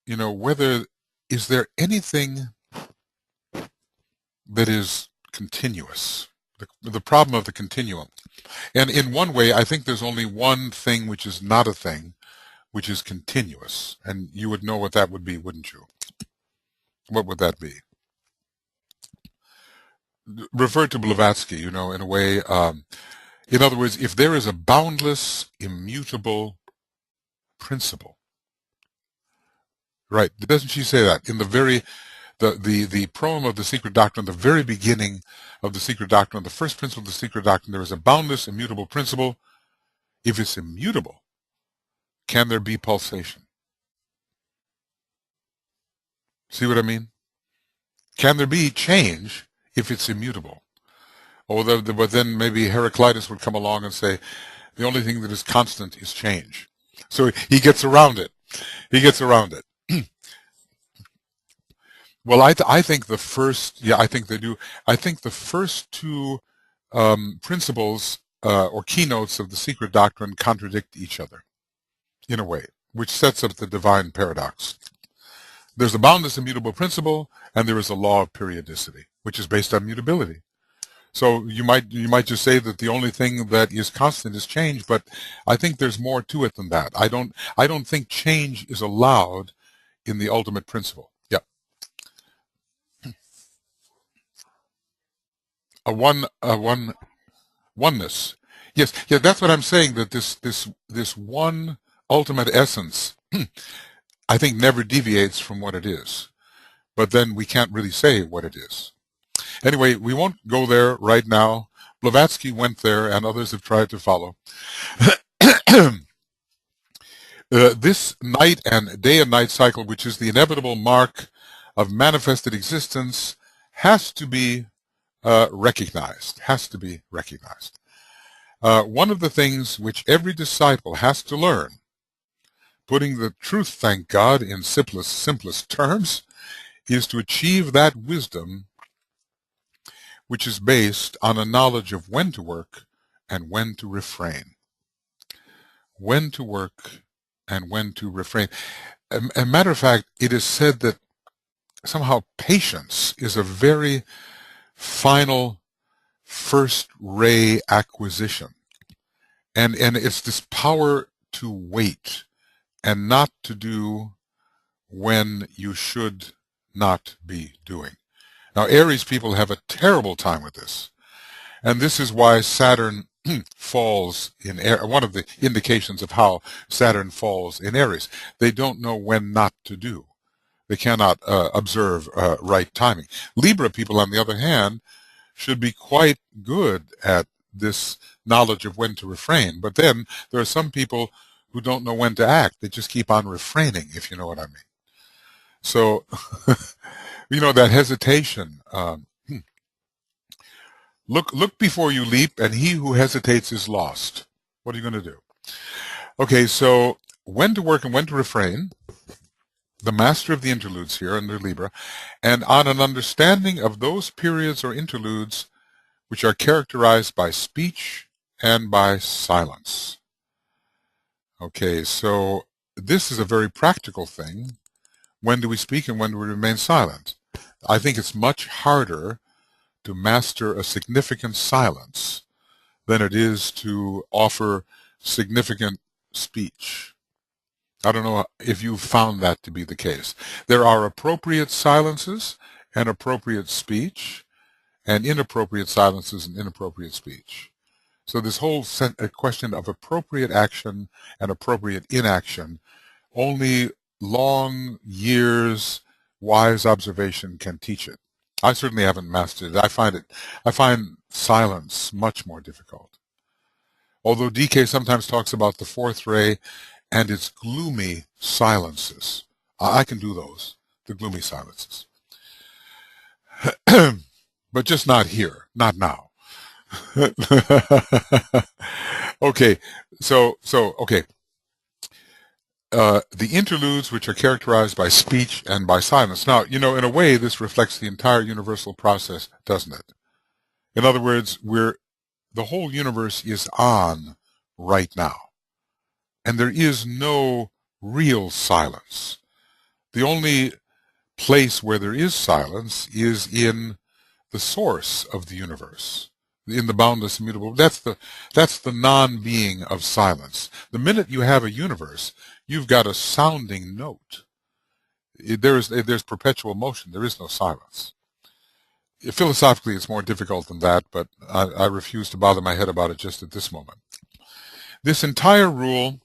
whether is there anything that is continuous? The problem of the continuum. And in one way, I think there's only one thing which is not a thing, which is continuous. And you would know what that would be, wouldn't you? What would that be? Refer to Blavatsky, in a way. In other words, if there is a boundless, immutable principle, right? Doesn't she say that in the proem of the Secret Doctrine, the very beginning of the Secret Doctrine, the first principle of the Secret Doctrine, there is a boundless, immutable principle. If it's immutable, can there be pulsation? See what I mean? Can there be change if it's immutable? But then maybe Heraclitus would come along and say, the only thing that is constant is change. So he gets around it. He gets around it. Well, I think the first, yeah, I think they do. I think the first two principles or keynotes of the secret doctrine contradict each other in a way, which sets up the divine paradox. There's a boundless immutable principle, and there is a law of periodicity, which is based on mutability. So you might just say that the only thing that is constant is change, but I think there's more to it than that. I don't think change is allowed in the ultimate principle. Yeah. Oneness. Yes, yeah, that's what I'm saying, that this one ultimate essence I think never deviates from what it is. But then we can't really say what it is. Anyway, we won't go there right now. Blavatsky went there, and others have tried to follow. This night and day and night cycle, which is the inevitable mark of manifested existence, has to be recognized. Has to be recognized. One of the things which every disciple has to learn, putting the truth, thank God, in simplest terms, is to achieve that wisdom which is based on a knowledge of when to work and when to refrain. When to work and when to refrain. As a matter of fact, it is said that somehow patience is a very final first ray acquisition. And it's this power to wait and not to do when you should not be doing. Now, Aries people have a terrible time with this. And this is why Saturn falls in Aries. One of the indications of how Saturn falls in Aries. They don't know when not to do. They cannot observe right timing. Libra people, on the other hand, should be quite good at this knowledge of when to refrain. But then there are some people who don't know when to act. They just keep on refraining, if you know what I mean. So, that hesitation. Look before you leap, and he who hesitates is lost. What are you going to do? Okay, so when to work and when to refrain, the master of the interludes here under Libra, and on an understanding of those periods or interludes which are characterized by speech and by silence. Okay, so this is a very practical thing. When do we speak and when do we remain silent? I think it's much harder to master a significant silence than it is to offer significant speech. I don't know if you've found that to be the case. There are appropriate silences and appropriate speech, and inappropriate silences and inappropriate speech. So this whole question of appropriate action and appropriate inaction, only long years, wise observation can teach it. I certainly haven't mastered it. I find silence much more difficult. Although DK sometimes talks about the fourth ray and its gloomy silences. I can do those, the gloomy silences. But just not here, not now. Okay, okay. The interludes, which are characterized by speech and by silence. Now, in a way, this reflects the entire universal process, doesn't it? In other words, the whole universe is on right now. And there is no real silence. The only place where there is silence is in the source of the universe, in the boundless immutable. That's the non-being of silence. The minute you have a universe, you've got a sounding note. There's perpetual motion. There is no silence. Philosophically, it's more difficult than that, but I refuse to bother my head about it just at this moment. This entire rule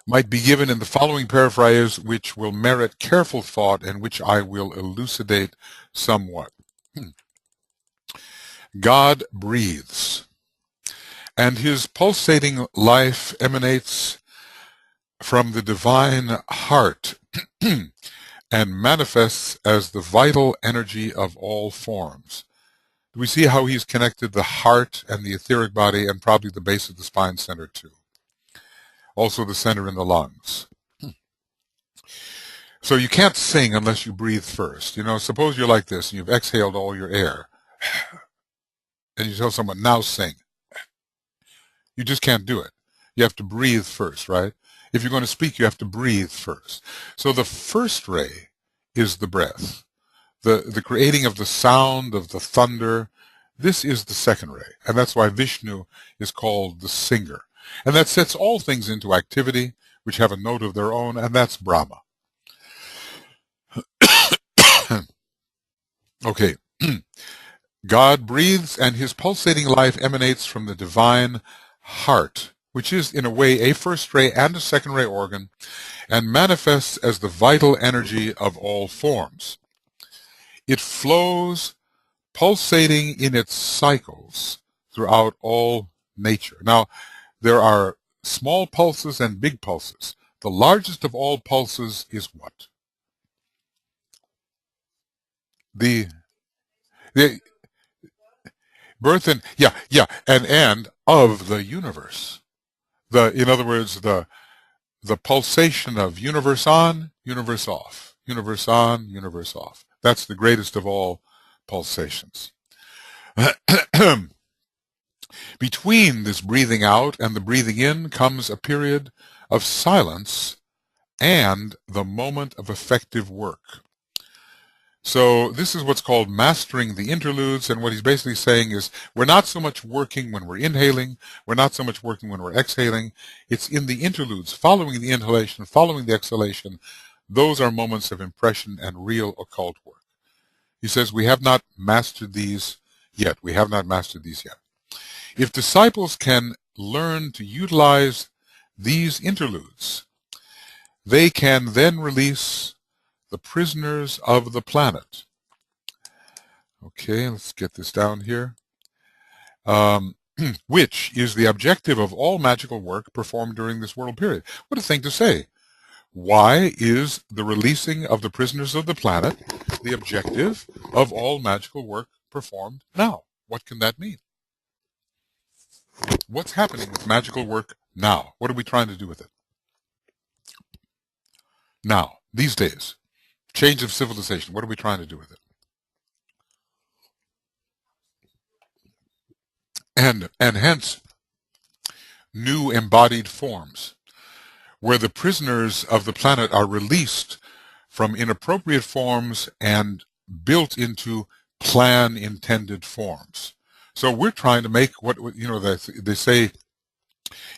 might be given in the following paraphrase, which will merit careful thought and which I will elucidate somewhat. God breathes, and his pulsating life emanates from the divine heart and manifests as the vital energy of all forms. Do we see how he's connected the heart and the etheric body and probably the base of the spine center too? Also the center in the lungs. So you can't sing unless you breathe first. You know, suppose you're like this and you've exhaled all your air and you tell someone, now sing. You just can't do it. You have to breathe first, right? If you're going to speak, you have to breathe first. So the first ray is the breath. The creating of the sound of the thunder, this is the second ray. And that's why Vishnu is called the singer. And that sets all things into activity, which have a note of their own, and that's Brahma. Okay. God breathes, and his pulsating life emanates from the divine heart, which is in a way a first ray and a second ray organ, and manifests as the vital energy of all forms. It flows, pulsating in its cycles throughout all nature. Now, there are small pulses and big pulses. The largest of all pulses is what? The birth and and of the universe. In other words, the pulsation of universe on, universe off, universe on, universe off. That's the greatest of all pulsations. Between this breathing out and the breathing in comes a period of silence and the moment of effective work. So this is what's called mastering the interludes, and what he's basically saying is we're not so much working when we're inhaling, we're not so much working when we're exhaling. It's in the interludes, following the inhalation, following the exhalation. Those are moments of impression and real occult work. He says we have not mastered these yet. We have not mastered these yet. If disciples can learn to utilize these interludes, they can then release the prisoners of the planet. Okay, let's get this down here. Which is the objective of all magical work performed during this world period. What a thing to say. Why is the releasing of the prisoners of the planet the objective of all magical work performed now? What can that mean? What's happening with magical work now? What are we trying to do with it? Now, these days. Change of civilization. What are we trying to do with it? And hence, new embodied forms, where the prisoners of the planet are released from inappropriate forms and built into plan-intended forms. So we're trying to make what, you know, they say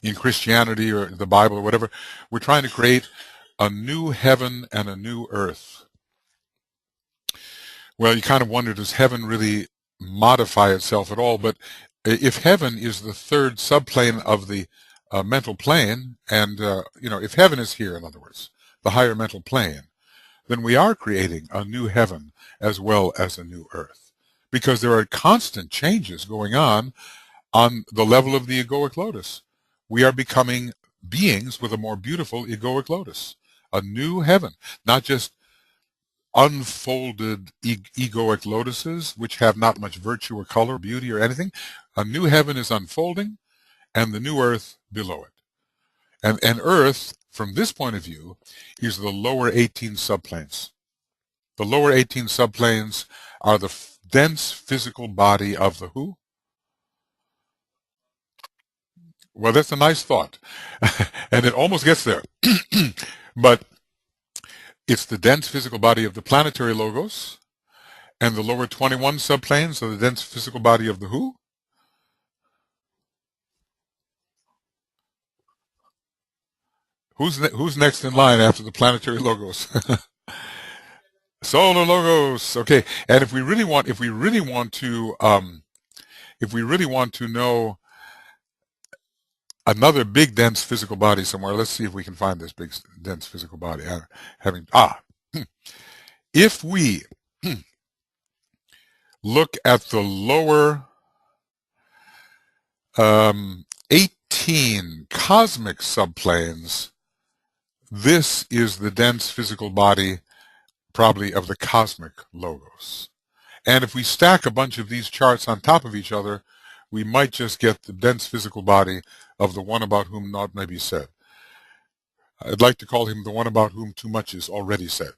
in Christianity or the Bible or whatever, we're trying to create a new heaven and a new earth. Well, you kind of wonder, does heaven really modify itself at all? But if heaven is the third subplane of the mental plane, and if heaven is here, in other words, the higher mental plane, then we are creating a new heaven as well as a new earth, because there are constant changes going on the level of the egoic lotus. We are becoming beings with a more beautiful egoic lotus, a new heaven, not just unfolded egoic lotuses, which have not much virtue or color, beauty, or anything. A new heaven is unfolding, and the new earth below it. And earth, from this point of view, is the lower 18 subplanes. The lower 18 subplanes are the dense physical body of the who? Well, that's a nice thought. And it almost gets there. But it's the dense physical body of the planetary logos, and the lower 21 subplanes are the dense physical body of the who? Who's next in line after the planetary logos? Solar logos. Okay. And if we really want to know another big dense physical body somewhere, let's see if we can find this big dense physical body. If we look at the lower 18 cosmic subplanes, this is the dense physical body probably of the cosmic logos. And if we stack a bunch of these charts on top of each other, we might just get the dense physical body of the one about whom naught may be said. I'd like to call him the one about whom too much is already said.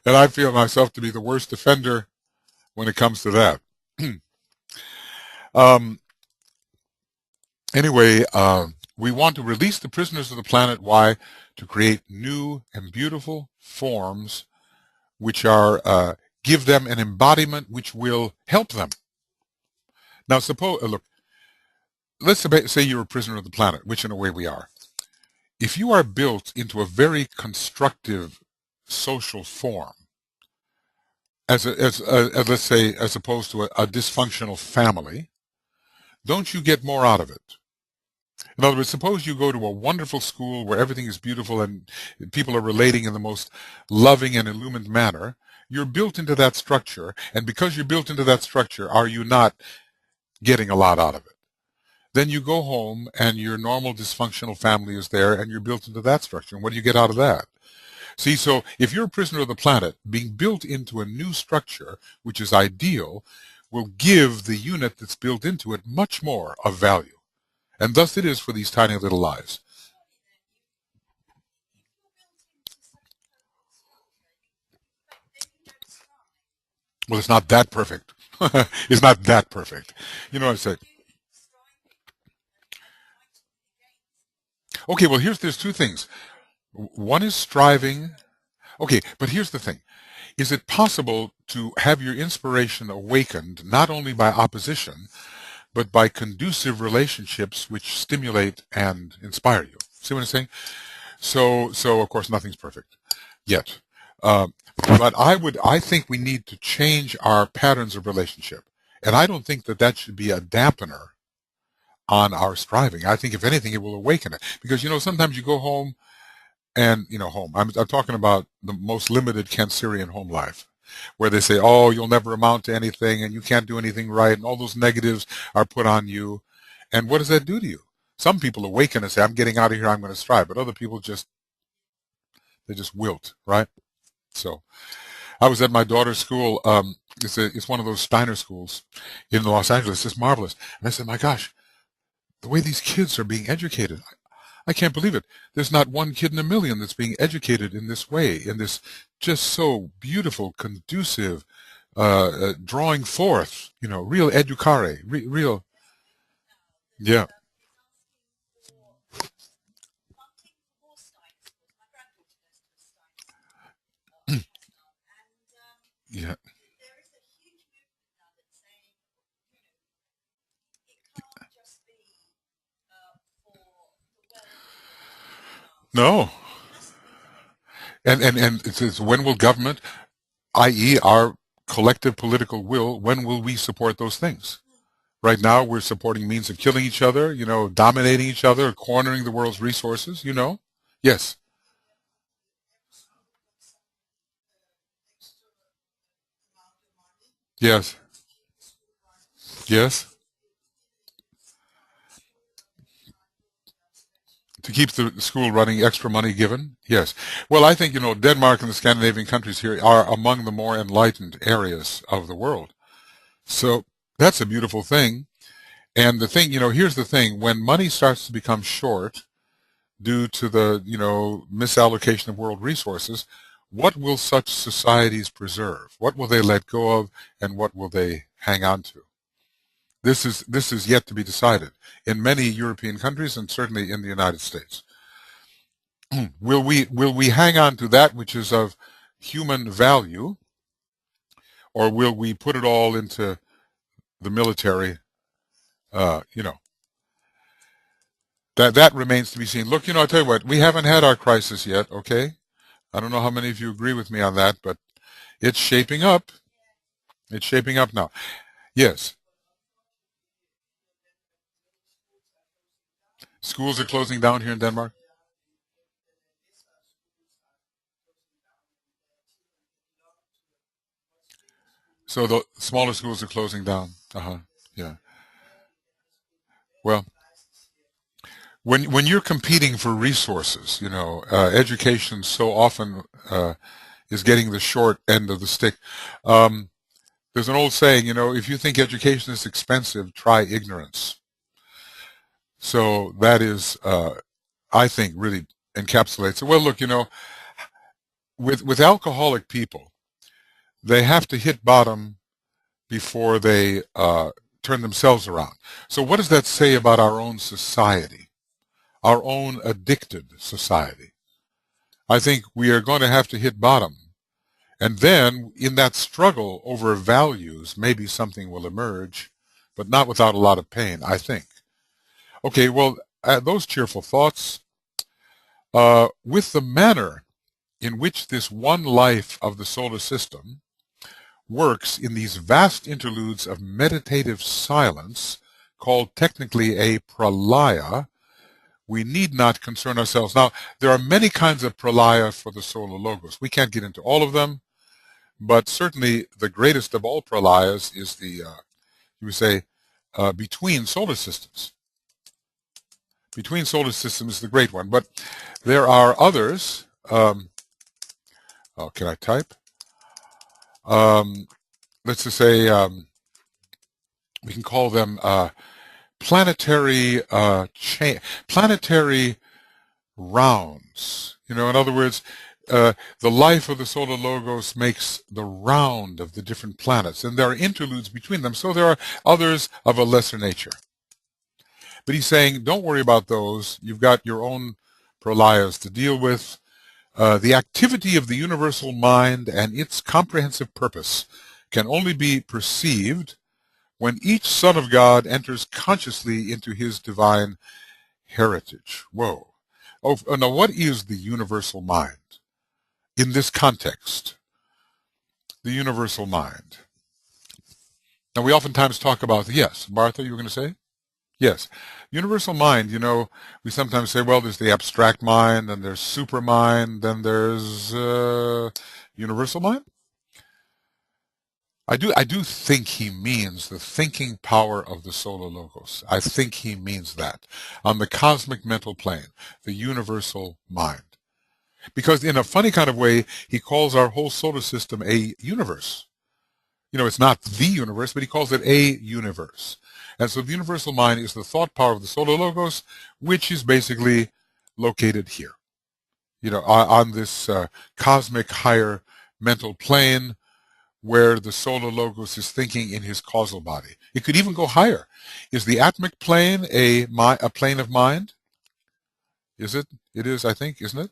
And I feel myself to be the worst offender when it comes to that. um, anyway, we want to release the prisoners of the planet. Why? To create new and beautiful forms which are give them an embodiment which will help them. Now, suppose look, let's say you're a prisoner of the planet, which in a way we are. If you are built into a very constructive social form, as let's say, as opposed to a dysfunctional family, don't you get more out of it? In other words, suppose you go to a wonderful school where everything is beautiful and people are relating in the most loving and illumined manner. You're built into that structure, and because you're built into that structure, are you not getting a lot out of it? Then you go home and your normal dysfunctional family is there and you're built into that structure. And what do you get out of that? See, so if you're a prisoner of the planet, being built into a new structure, which is ideal, will give the unit that's built into it much more of value. And thus it is for these tiny little lives. Well, it's not that perfect. It's not that perfect. You know what I say? Okay, well, there's two things. One is striving. Okay, but here's the thing. Is it possible to have your inspiration awakened not only by opposition, but by conducive relationships which stimulate and inspire you? See what I'm saying? So of course nothing's perfect yet. Uh, but I think we need to change our patterns of relationship. And I don't think that that should be a dampener on our striving. I think if anything, it will awaken it. Because, sometimes you go home and, home. I'm talking about the most limited Cancerian home life, where they say, oh, you'll never amount to anything and you can't do anything right. And all those negatives are put on you. And what does that do to you? Some people awaken and say, I'm getting out of here, I'm going to strive. But other people they just wilt, right? So I was at my daughter's school. It's one of those Steiner schools in Los Angeles. It's marvelous. And I said, my gosh, the way these kids are being educated, I can't believe it. There's not one kid in a million that's being educated in this way, in this just so beautiful, conducive, drawing forth, real educare, real, yeah, yeah. No. And it says, when will government, i.e. our collective political will, when will we support those things? Right now, we're supporting means of killing each other, dominating each other, cornering the world's resources. Yes, yes, yes. To keep the school running, extra money given? Yes. Well, I think, Denmark and the Scandinavian countries here are among the more enlightened areas of the world. So that's a beautiful thing. And the thing, here's the thing. When money starts to become short due to the, misallocation of world resources, what will such societies preserve? What will they let go of and what will they hang on to? This is yet to be decided in many European countries and certainly in the United States. Will we hang on to that which is of human value, or will we put it all into the military? Uh, you know that remains to be seen. Look, I'll tell you what, we haven't had our crisis yet. Okay, I don't know how many of you agree with me on that, but it's shaping up. It's shaping up now. Yes, schools are closing down here in Denmark. So the smaller schools are closing down. Uh huh. Yeah. Well, when you're competing for resources, education so often is getting the short end of the stick. There's an old saying, if you think education is expensive, try ignorance. So that is, I think, really encapsulates it. Well, look, with alcoholic people, they have to hit bottom before they turn themselves around. So what does that say about our own society, our own addicted society? I think we are going to have to hit bottom. And then in that struggle over values, maybe something will emerge, but not without a lot of pain, I think. Okay, well, those cheerful thoughts, with the manner in which this one life of the solar system works in these vast interludes of meditative silence, called technically a pralaya, we need not concern ourselves. Now, there are many kinds of pralaya for the solar logos. We can't get into all of them, but certainly the greatest of all pralayas is the, you would say, between solar systems. Between solar systems is the great one, but there are others. Oh, can I type? Let's just say we can call them planetary planetary rounds. In other words, the life of the solar logos makes the round of the different planets, and there are interludes between them. So there are others of a lesser nature. But he's saying, don't worry about those. You've got your own pralayas to deal with. The activity of the universal mind and its comprehensive purpose can only be perceived when each son of God enters consciously into his divine heritage. Whoa. Oh, now what is the universal mind in this context? The universal mind. Now we oftentimes talk about, yes, Martha, you were going to say? Yes. Universal mind, we sometimes say, well, there's the abstract mind, and there's super mind, then there's universal mind. I do think he means the thinking power of the solar logos. I think he means that on the cosmic mental plane, the universal mind. Because in a funny kind of way, he calls our whole solar system a universe. It's not the universe, but he calls it a universe. And so the universal mind is the thought power of the solar logos, which is basically located here, on this cosmic higher mental plane where the solar logos is thinking in his causal body. It could even go higher. Is the atmic plane a plane of mind? Is it? It is, I think, isn't it?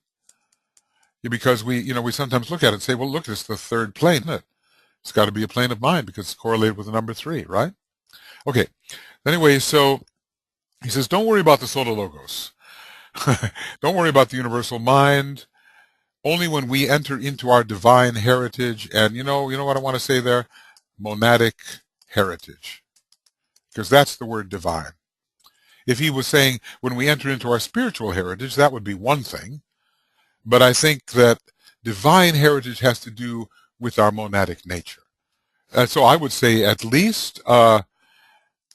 Because we sometimes look at it and say, well, look, it's the third plane, isn't it? It's got to be a plane of mind because it's correlated with the number 3, right? Okay. Anyway, so he says, don't worry about the solar logos. Don't worry about the universal mind. Only when we enter into our divine heritage, and you know what I want to say there? Monadic heritage. Because that's the word divine. If he was saying when we enter into our spiritual heritage, that would be one thing. But I think that divine heritage has to do with our monadic nature. So I would say at least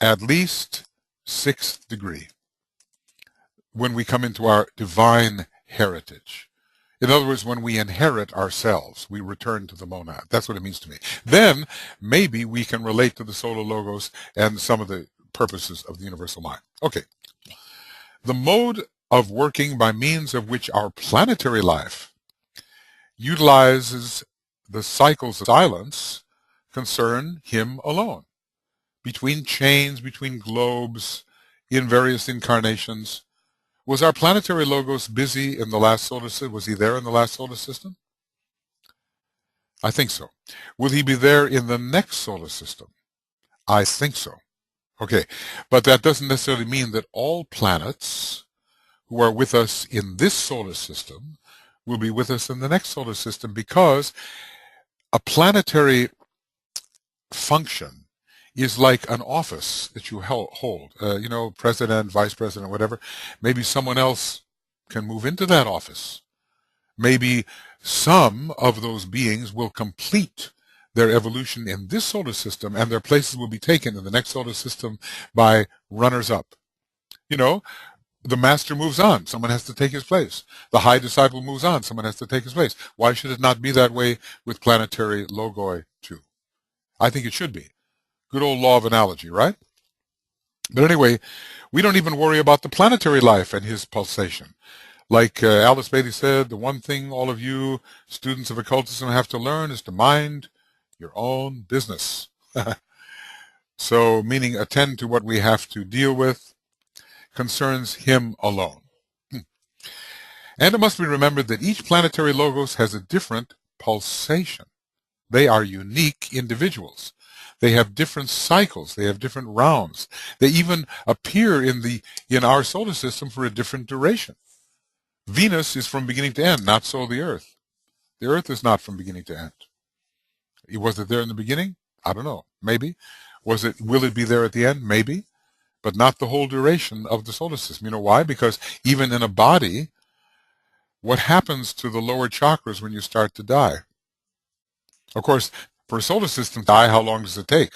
6th degree when we come into our divine heritage. In other words, when we inherit ourselves, we return to the monad. That's what it means to me. Then maybe we can relate to the solar logos and some of the purposes of the universal mind. Okay. The mode of working by means of which our planetary life utilizes the cycles of silence concern him alone. Between chains, between globes, in various incarnations. Was our planetary logos busy in the last solar system? Was he there in the last solar system? I think so. Will he be there in the next solar system? I think so. Okay, but that doesn't necessarily mean that all planets who are with us in this solar system will be with us in the next solar system, because a planetary function is like an office that you hold, president, vice president, whatever. Maybe someone else can move into that office. Maybe some of those beings will complete their evolution in this solar system, and their places will be taken in the next solar system by runners-up. The master moves on. Someone has to take his place. The high disciple moves on. Someone has to take his place. Why should it not be that way with planetary logoi too? I think it should be. Good old law of analogy, right? But anyway, we don't even worry about the planetary life and his pulsation. Like Alice Bailey said, the one thing all of you students of occultism have to learn is to mind your own business. So, meaning attend to what we have to deal with concerns him alone. And it must be remembered that each planetary logos has a different pulsation. They are unique individuals. They have different cycles. They have different rounds. They even appear in our solar system for a different duration. Venus is from beginning to end, not so the Earth. The Earth is not from beginning to end. Was it there in the beginning? I don't know. Maybe. Will it be there at the end? Maybe. But not the whole duration of the solar system. You know why? Because even in a body, what happens to the lower chakras when you start to die? Of course, for a solar system to die, how long does it take?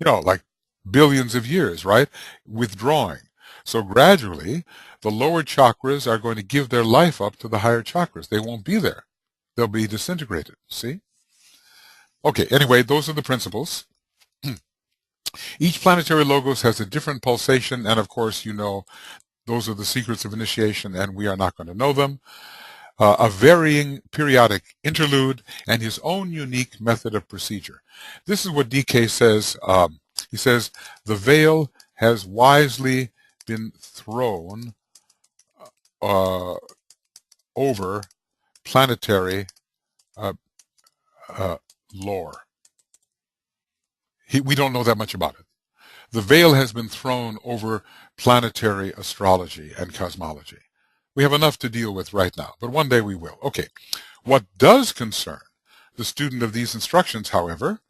Like billions of years, right? Withdrawing. So gradually, the lower chakras are going to give their life up to the higher chakras. They won't be there. They'll be disintegrated. See? Okay, anyway, those are the principles. Each planetary logos has a different pulsation, and of course, those are the secrets of initiation, and we are not going to know them. A varying periodic interlude, and his own unique method of procedure. This is what DK says. He says, the veil has wisely been thrown over planetary lore. We don't know that much about it. The veil has been thrown over planetary astrology and cosmology. We have enough to deal with right now, but one day we will. Okay. What does concern the student of these instructions, however,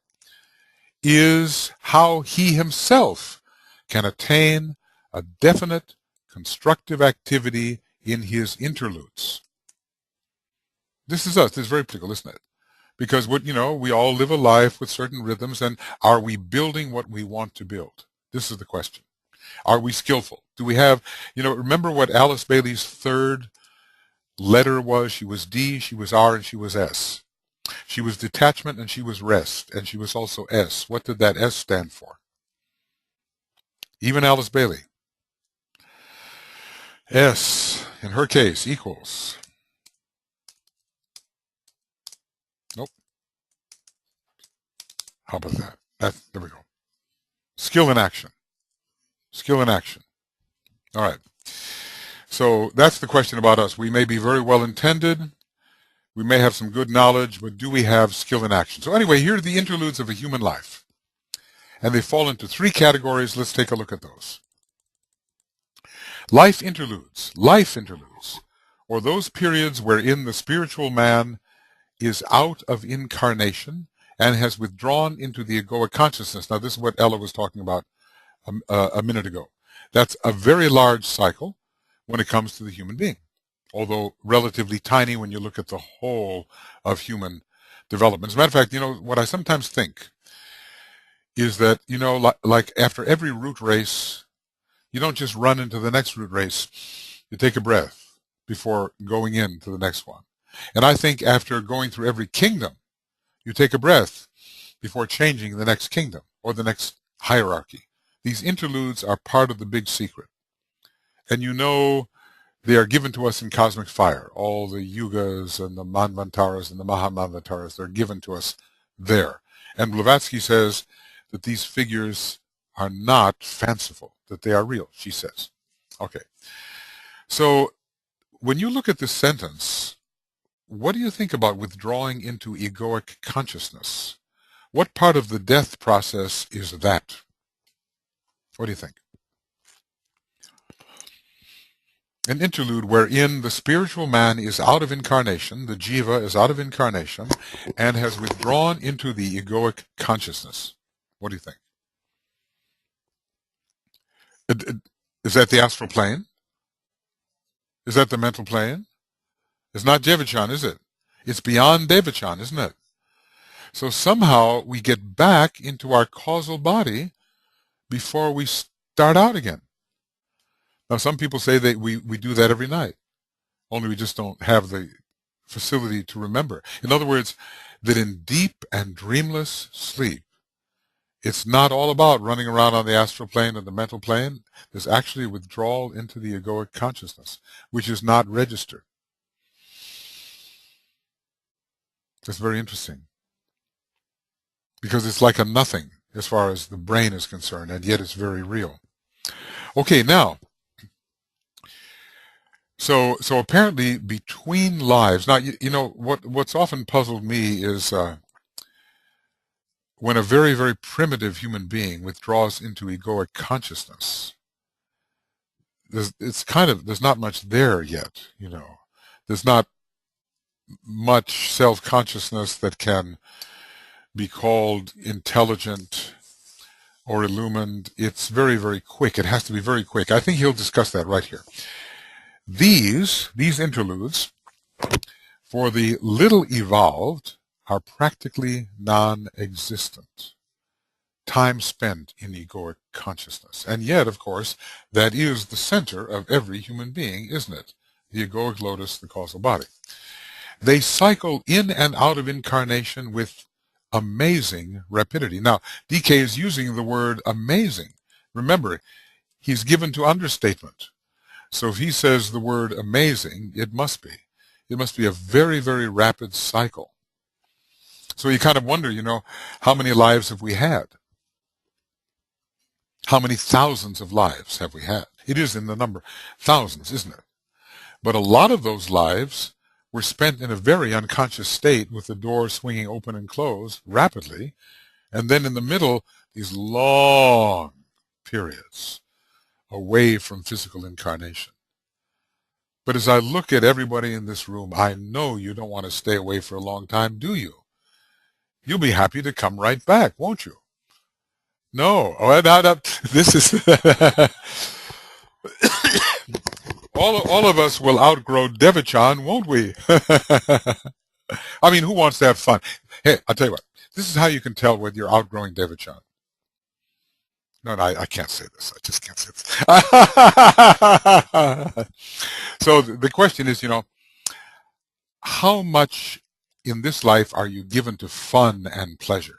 is how he himself can attain a definite constructive activity in his interludes. This is us. This is very particular, isn't it? Because we all live a life with certain rhythms, and are we building what we want to build? This is the question. Are we skillful? Do we have, remember what Alice Bailey's third letter was? She was D, she was R, and she was S. She was detachment, and she was rest, and she was also S. What did that S stand for? Even Alice Bailey. S, in her case, equals. Nope. How about that? There we go. Skill in action. Skill in action. All right. So that's the question about us. We may be very well intended. We may have some good knowledge, but do we have skill in action? So anyway, here are the interludes of a human life. And they fall into three categories. Let's take a look at those. Life interludes, or those periods wherein the spiritual man is out of incarnation and has withdrawn into the egoic consciousness. Now, this is what Ella was talking about a minute ago. That's a very large cycle when it comes to the human being, although relatively tiny when you look at the whole of human development. As a matter of fact, what I sometimes think is that, like after every root race, you don't just run into the next root race. You take a breath before going into the next one. And I think after going through every kingdom, you take a breath before changing the next kingdom or the next hierarchy. These interludes are part of the big secret. And they are given to us in cosmic fire. All the yugas and the manvantaras and the mahamanvantaras, they're given to us there. And Blavatsky says that these figures are not fanciful, that they are real, she says. Okay. So when you look at this sentence, what do you think about withdrawing into egoic consciousness? What part of the death process is that? What do you think? An interlude wherein the spiritual man is out of incarnation, the jiva is out of incarnation, and has withdrawn into the egoic consciousness. What do you think? Is that the astral plane? Is that the mental plane? It's not Devachan, is it? It's beyond Devachan, isn't it? So somehow we get back into our causal body before we start out again. Now, some people say that we do that every night, only we just don't have the facility to remember. In other words, that in deep and dreamless sleep, it's not all about running around on the astral plane or the mental plane. There's actually a withdrawal into the egoic consciousness, which is not registered. That's very interesting, because it's like a nothing as far as the brain is concerned, and yet it's very real. Okay, now, so apparently between lives, now you know what's often puzzled me is when a very, very primitive human being withdraws into egoic consciousness. There's not much there yet, you know. There's not much self-consciousness that can be called intelligent or illumined. It's very, very quick. It has to be very quick. I think he'll discuss that right here. These interludes for the little evolved are practically non-existent. Time spent in egoic consciousness. And yet, of course, that is the center of every human being, isn't it? The egoic lotus, the causal body. They cycle in and out of incarnation with amazing rapidity. Now, DK is using the word amazing. Remember, he's given to understatement. So if he says the word amazing, it must be. It must be a very, very rapid cycle. So you kind of wonder, you know, how many lives have we had? How many thousands of lives have we had? It is in the number thousands, isn't it? But a lot of those lives were spent in a very unconscious state with the door swinging open and closed rapidly. And then in the middle, these long periods away from physical incarnation. But as I look at everybody in this room, I know you don't want to stay away for a long time, do you? You'll be happy to come right back, won't you? No. Oh, this is all of us will outgrow Devachan, won't we? I mean, who wants to have fun? Hey, I'll tell you what. This is how you can tell whether you're outgrowing Devachan. No, I can't say this. I just can't say this. So the question is, you know, how much in this life are you given to fun and pleasure?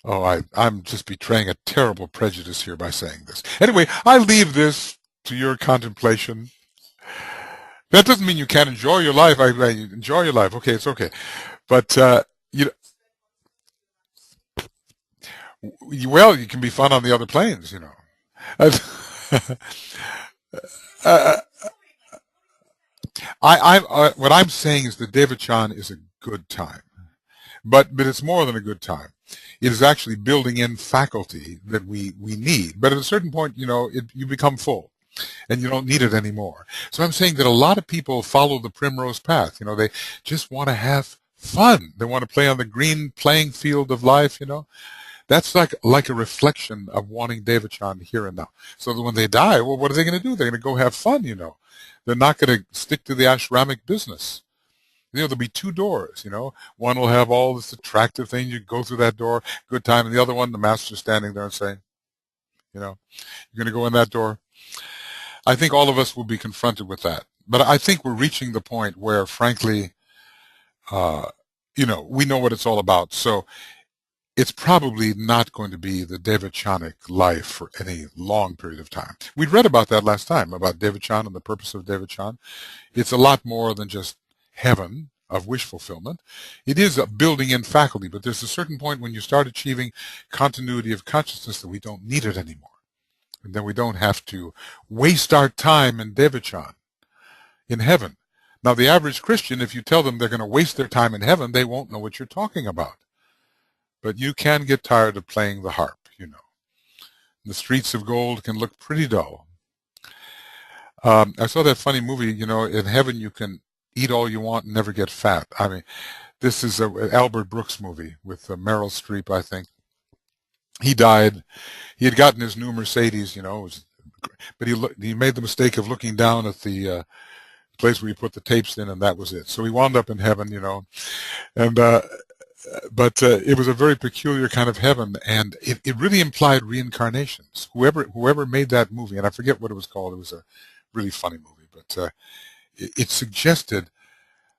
Oh, I'm just betraying a terrible prejudice here by saying this. Anyway, I leave this to your contemplation. That doesn't mean you can't enjoy your life. I enjoy your life. Okay, it's okay. But, you know, well, you can be fun on the other planes, you know. uh, what I'm saying is that Devachan is a good time. But it's more than a good time. It is actually building in faculty that we need. But at a certain point, you know, you become full and you don't need it anymore. So I'm saying that a lot of people follow the primrose path. You know, they just want to have fun. They want to play on the green playing field of life, you know. That's like a reflection of wanting Devachan here and now. So that when they die, well, what are they going to do? They're going to go have fun, you know. They're not going to stick to the ashramic business. You know, there'll be two doors, you know. One will have all this attractive thing. You go through that door, good time. And the other one, the master's standing there and saying, you know, you're going to go in that door. I think all of us will be confronted with that. But I think we're reaching the point where, frankly, you know, we know what it's all about. So it's probably not going to be the Devachanic life for any long period of time. We read about that last time, about Devachan and the purpose of Devachan. It's a lot more than just heaven of wish fulfillment. It is a building in faculty, but there's a certain point when you start achieving continuity of consciousness that we don't need it anymore. And then we don't have to waste our time in Devachan, in heaven. Now, the average Christian, if you tell them they're going to waste their time in heaven, they won't know what you're talking about. But you can get tired of playing the harp, you know. The streets of gold can look pretty dull. I saw that funny movie, you know, in heaven you can eat all you want and never get fat. I mean, this is an Albert Brooks movie with Meryl Streep, I think. He died. He had gotten his new Mercedes, you know, but he made the mistake of looking down at the place where you put the tapes in, and that was it. So he wound up in heaven, you know, and But it was a very peculiar kind of heaven, and it really implied reincarnations. Whoever made that movie, and I forget what it was called, it was a really funny movie, but it suggested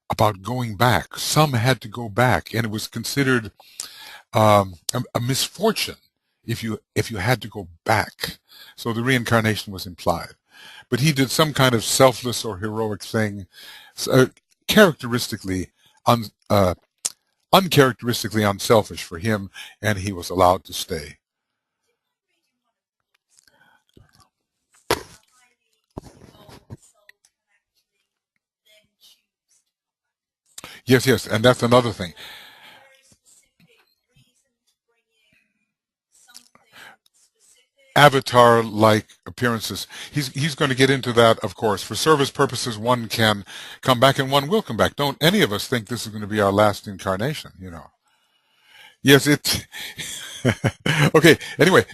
about going back. Some had to go back, and it was considered a misfortune if you had to go back. So the reincarnation was implied. But he did some kind of selfless or heroic thing, characteristically uncharacteristically unselfish for him, and he was allowed to stay. Yes, yes, and that's another thing. Avatar-like appearances. He's going to get into that, of course. For service purposes, one can come back and one will come back. Don't any of us think this is going to be our last incarnation, you know. Yes, it. Okay, anyway,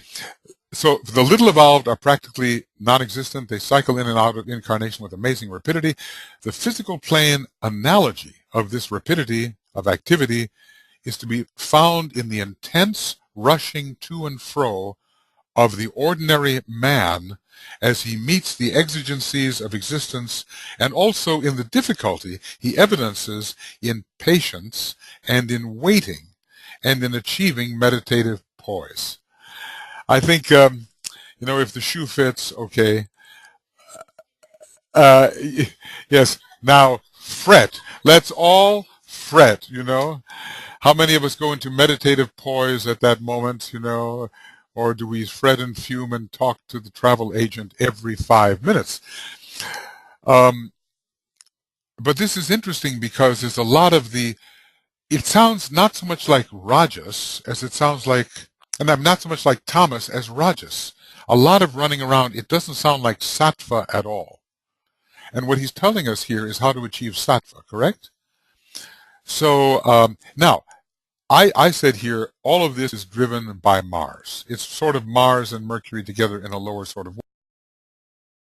so the little evolved are practically non-existent. They cycle in and out of incarnation with amazing rapidity. The physical plane analogy of this rapidity of activity is to be found in the intense rushing to and fro of the ordinary man as he meets the exigencies of existence, and also in the difficulty he evidences in patience and in waiting and in achieving meditative poise. I think, if the shoe fits, okay. Uh, yes, now fret. Let's all fret. How many of us go into meditative poise at that moment? Or do we fret and fume and talk to the travel agent every 5 minutes? Um, but this is interesting because there's a lot of it sounds not so much like Rajas as it sounds like, and I'm not so much like Thomas as Rajas. A lot of running around. It doesn't sound like Sattva at all. And what he's telling us here is how to achieve Sattva, correct? So now, I said here, all of this is driven by Mars. It's sort of Mars and Mercury together in a lower sort of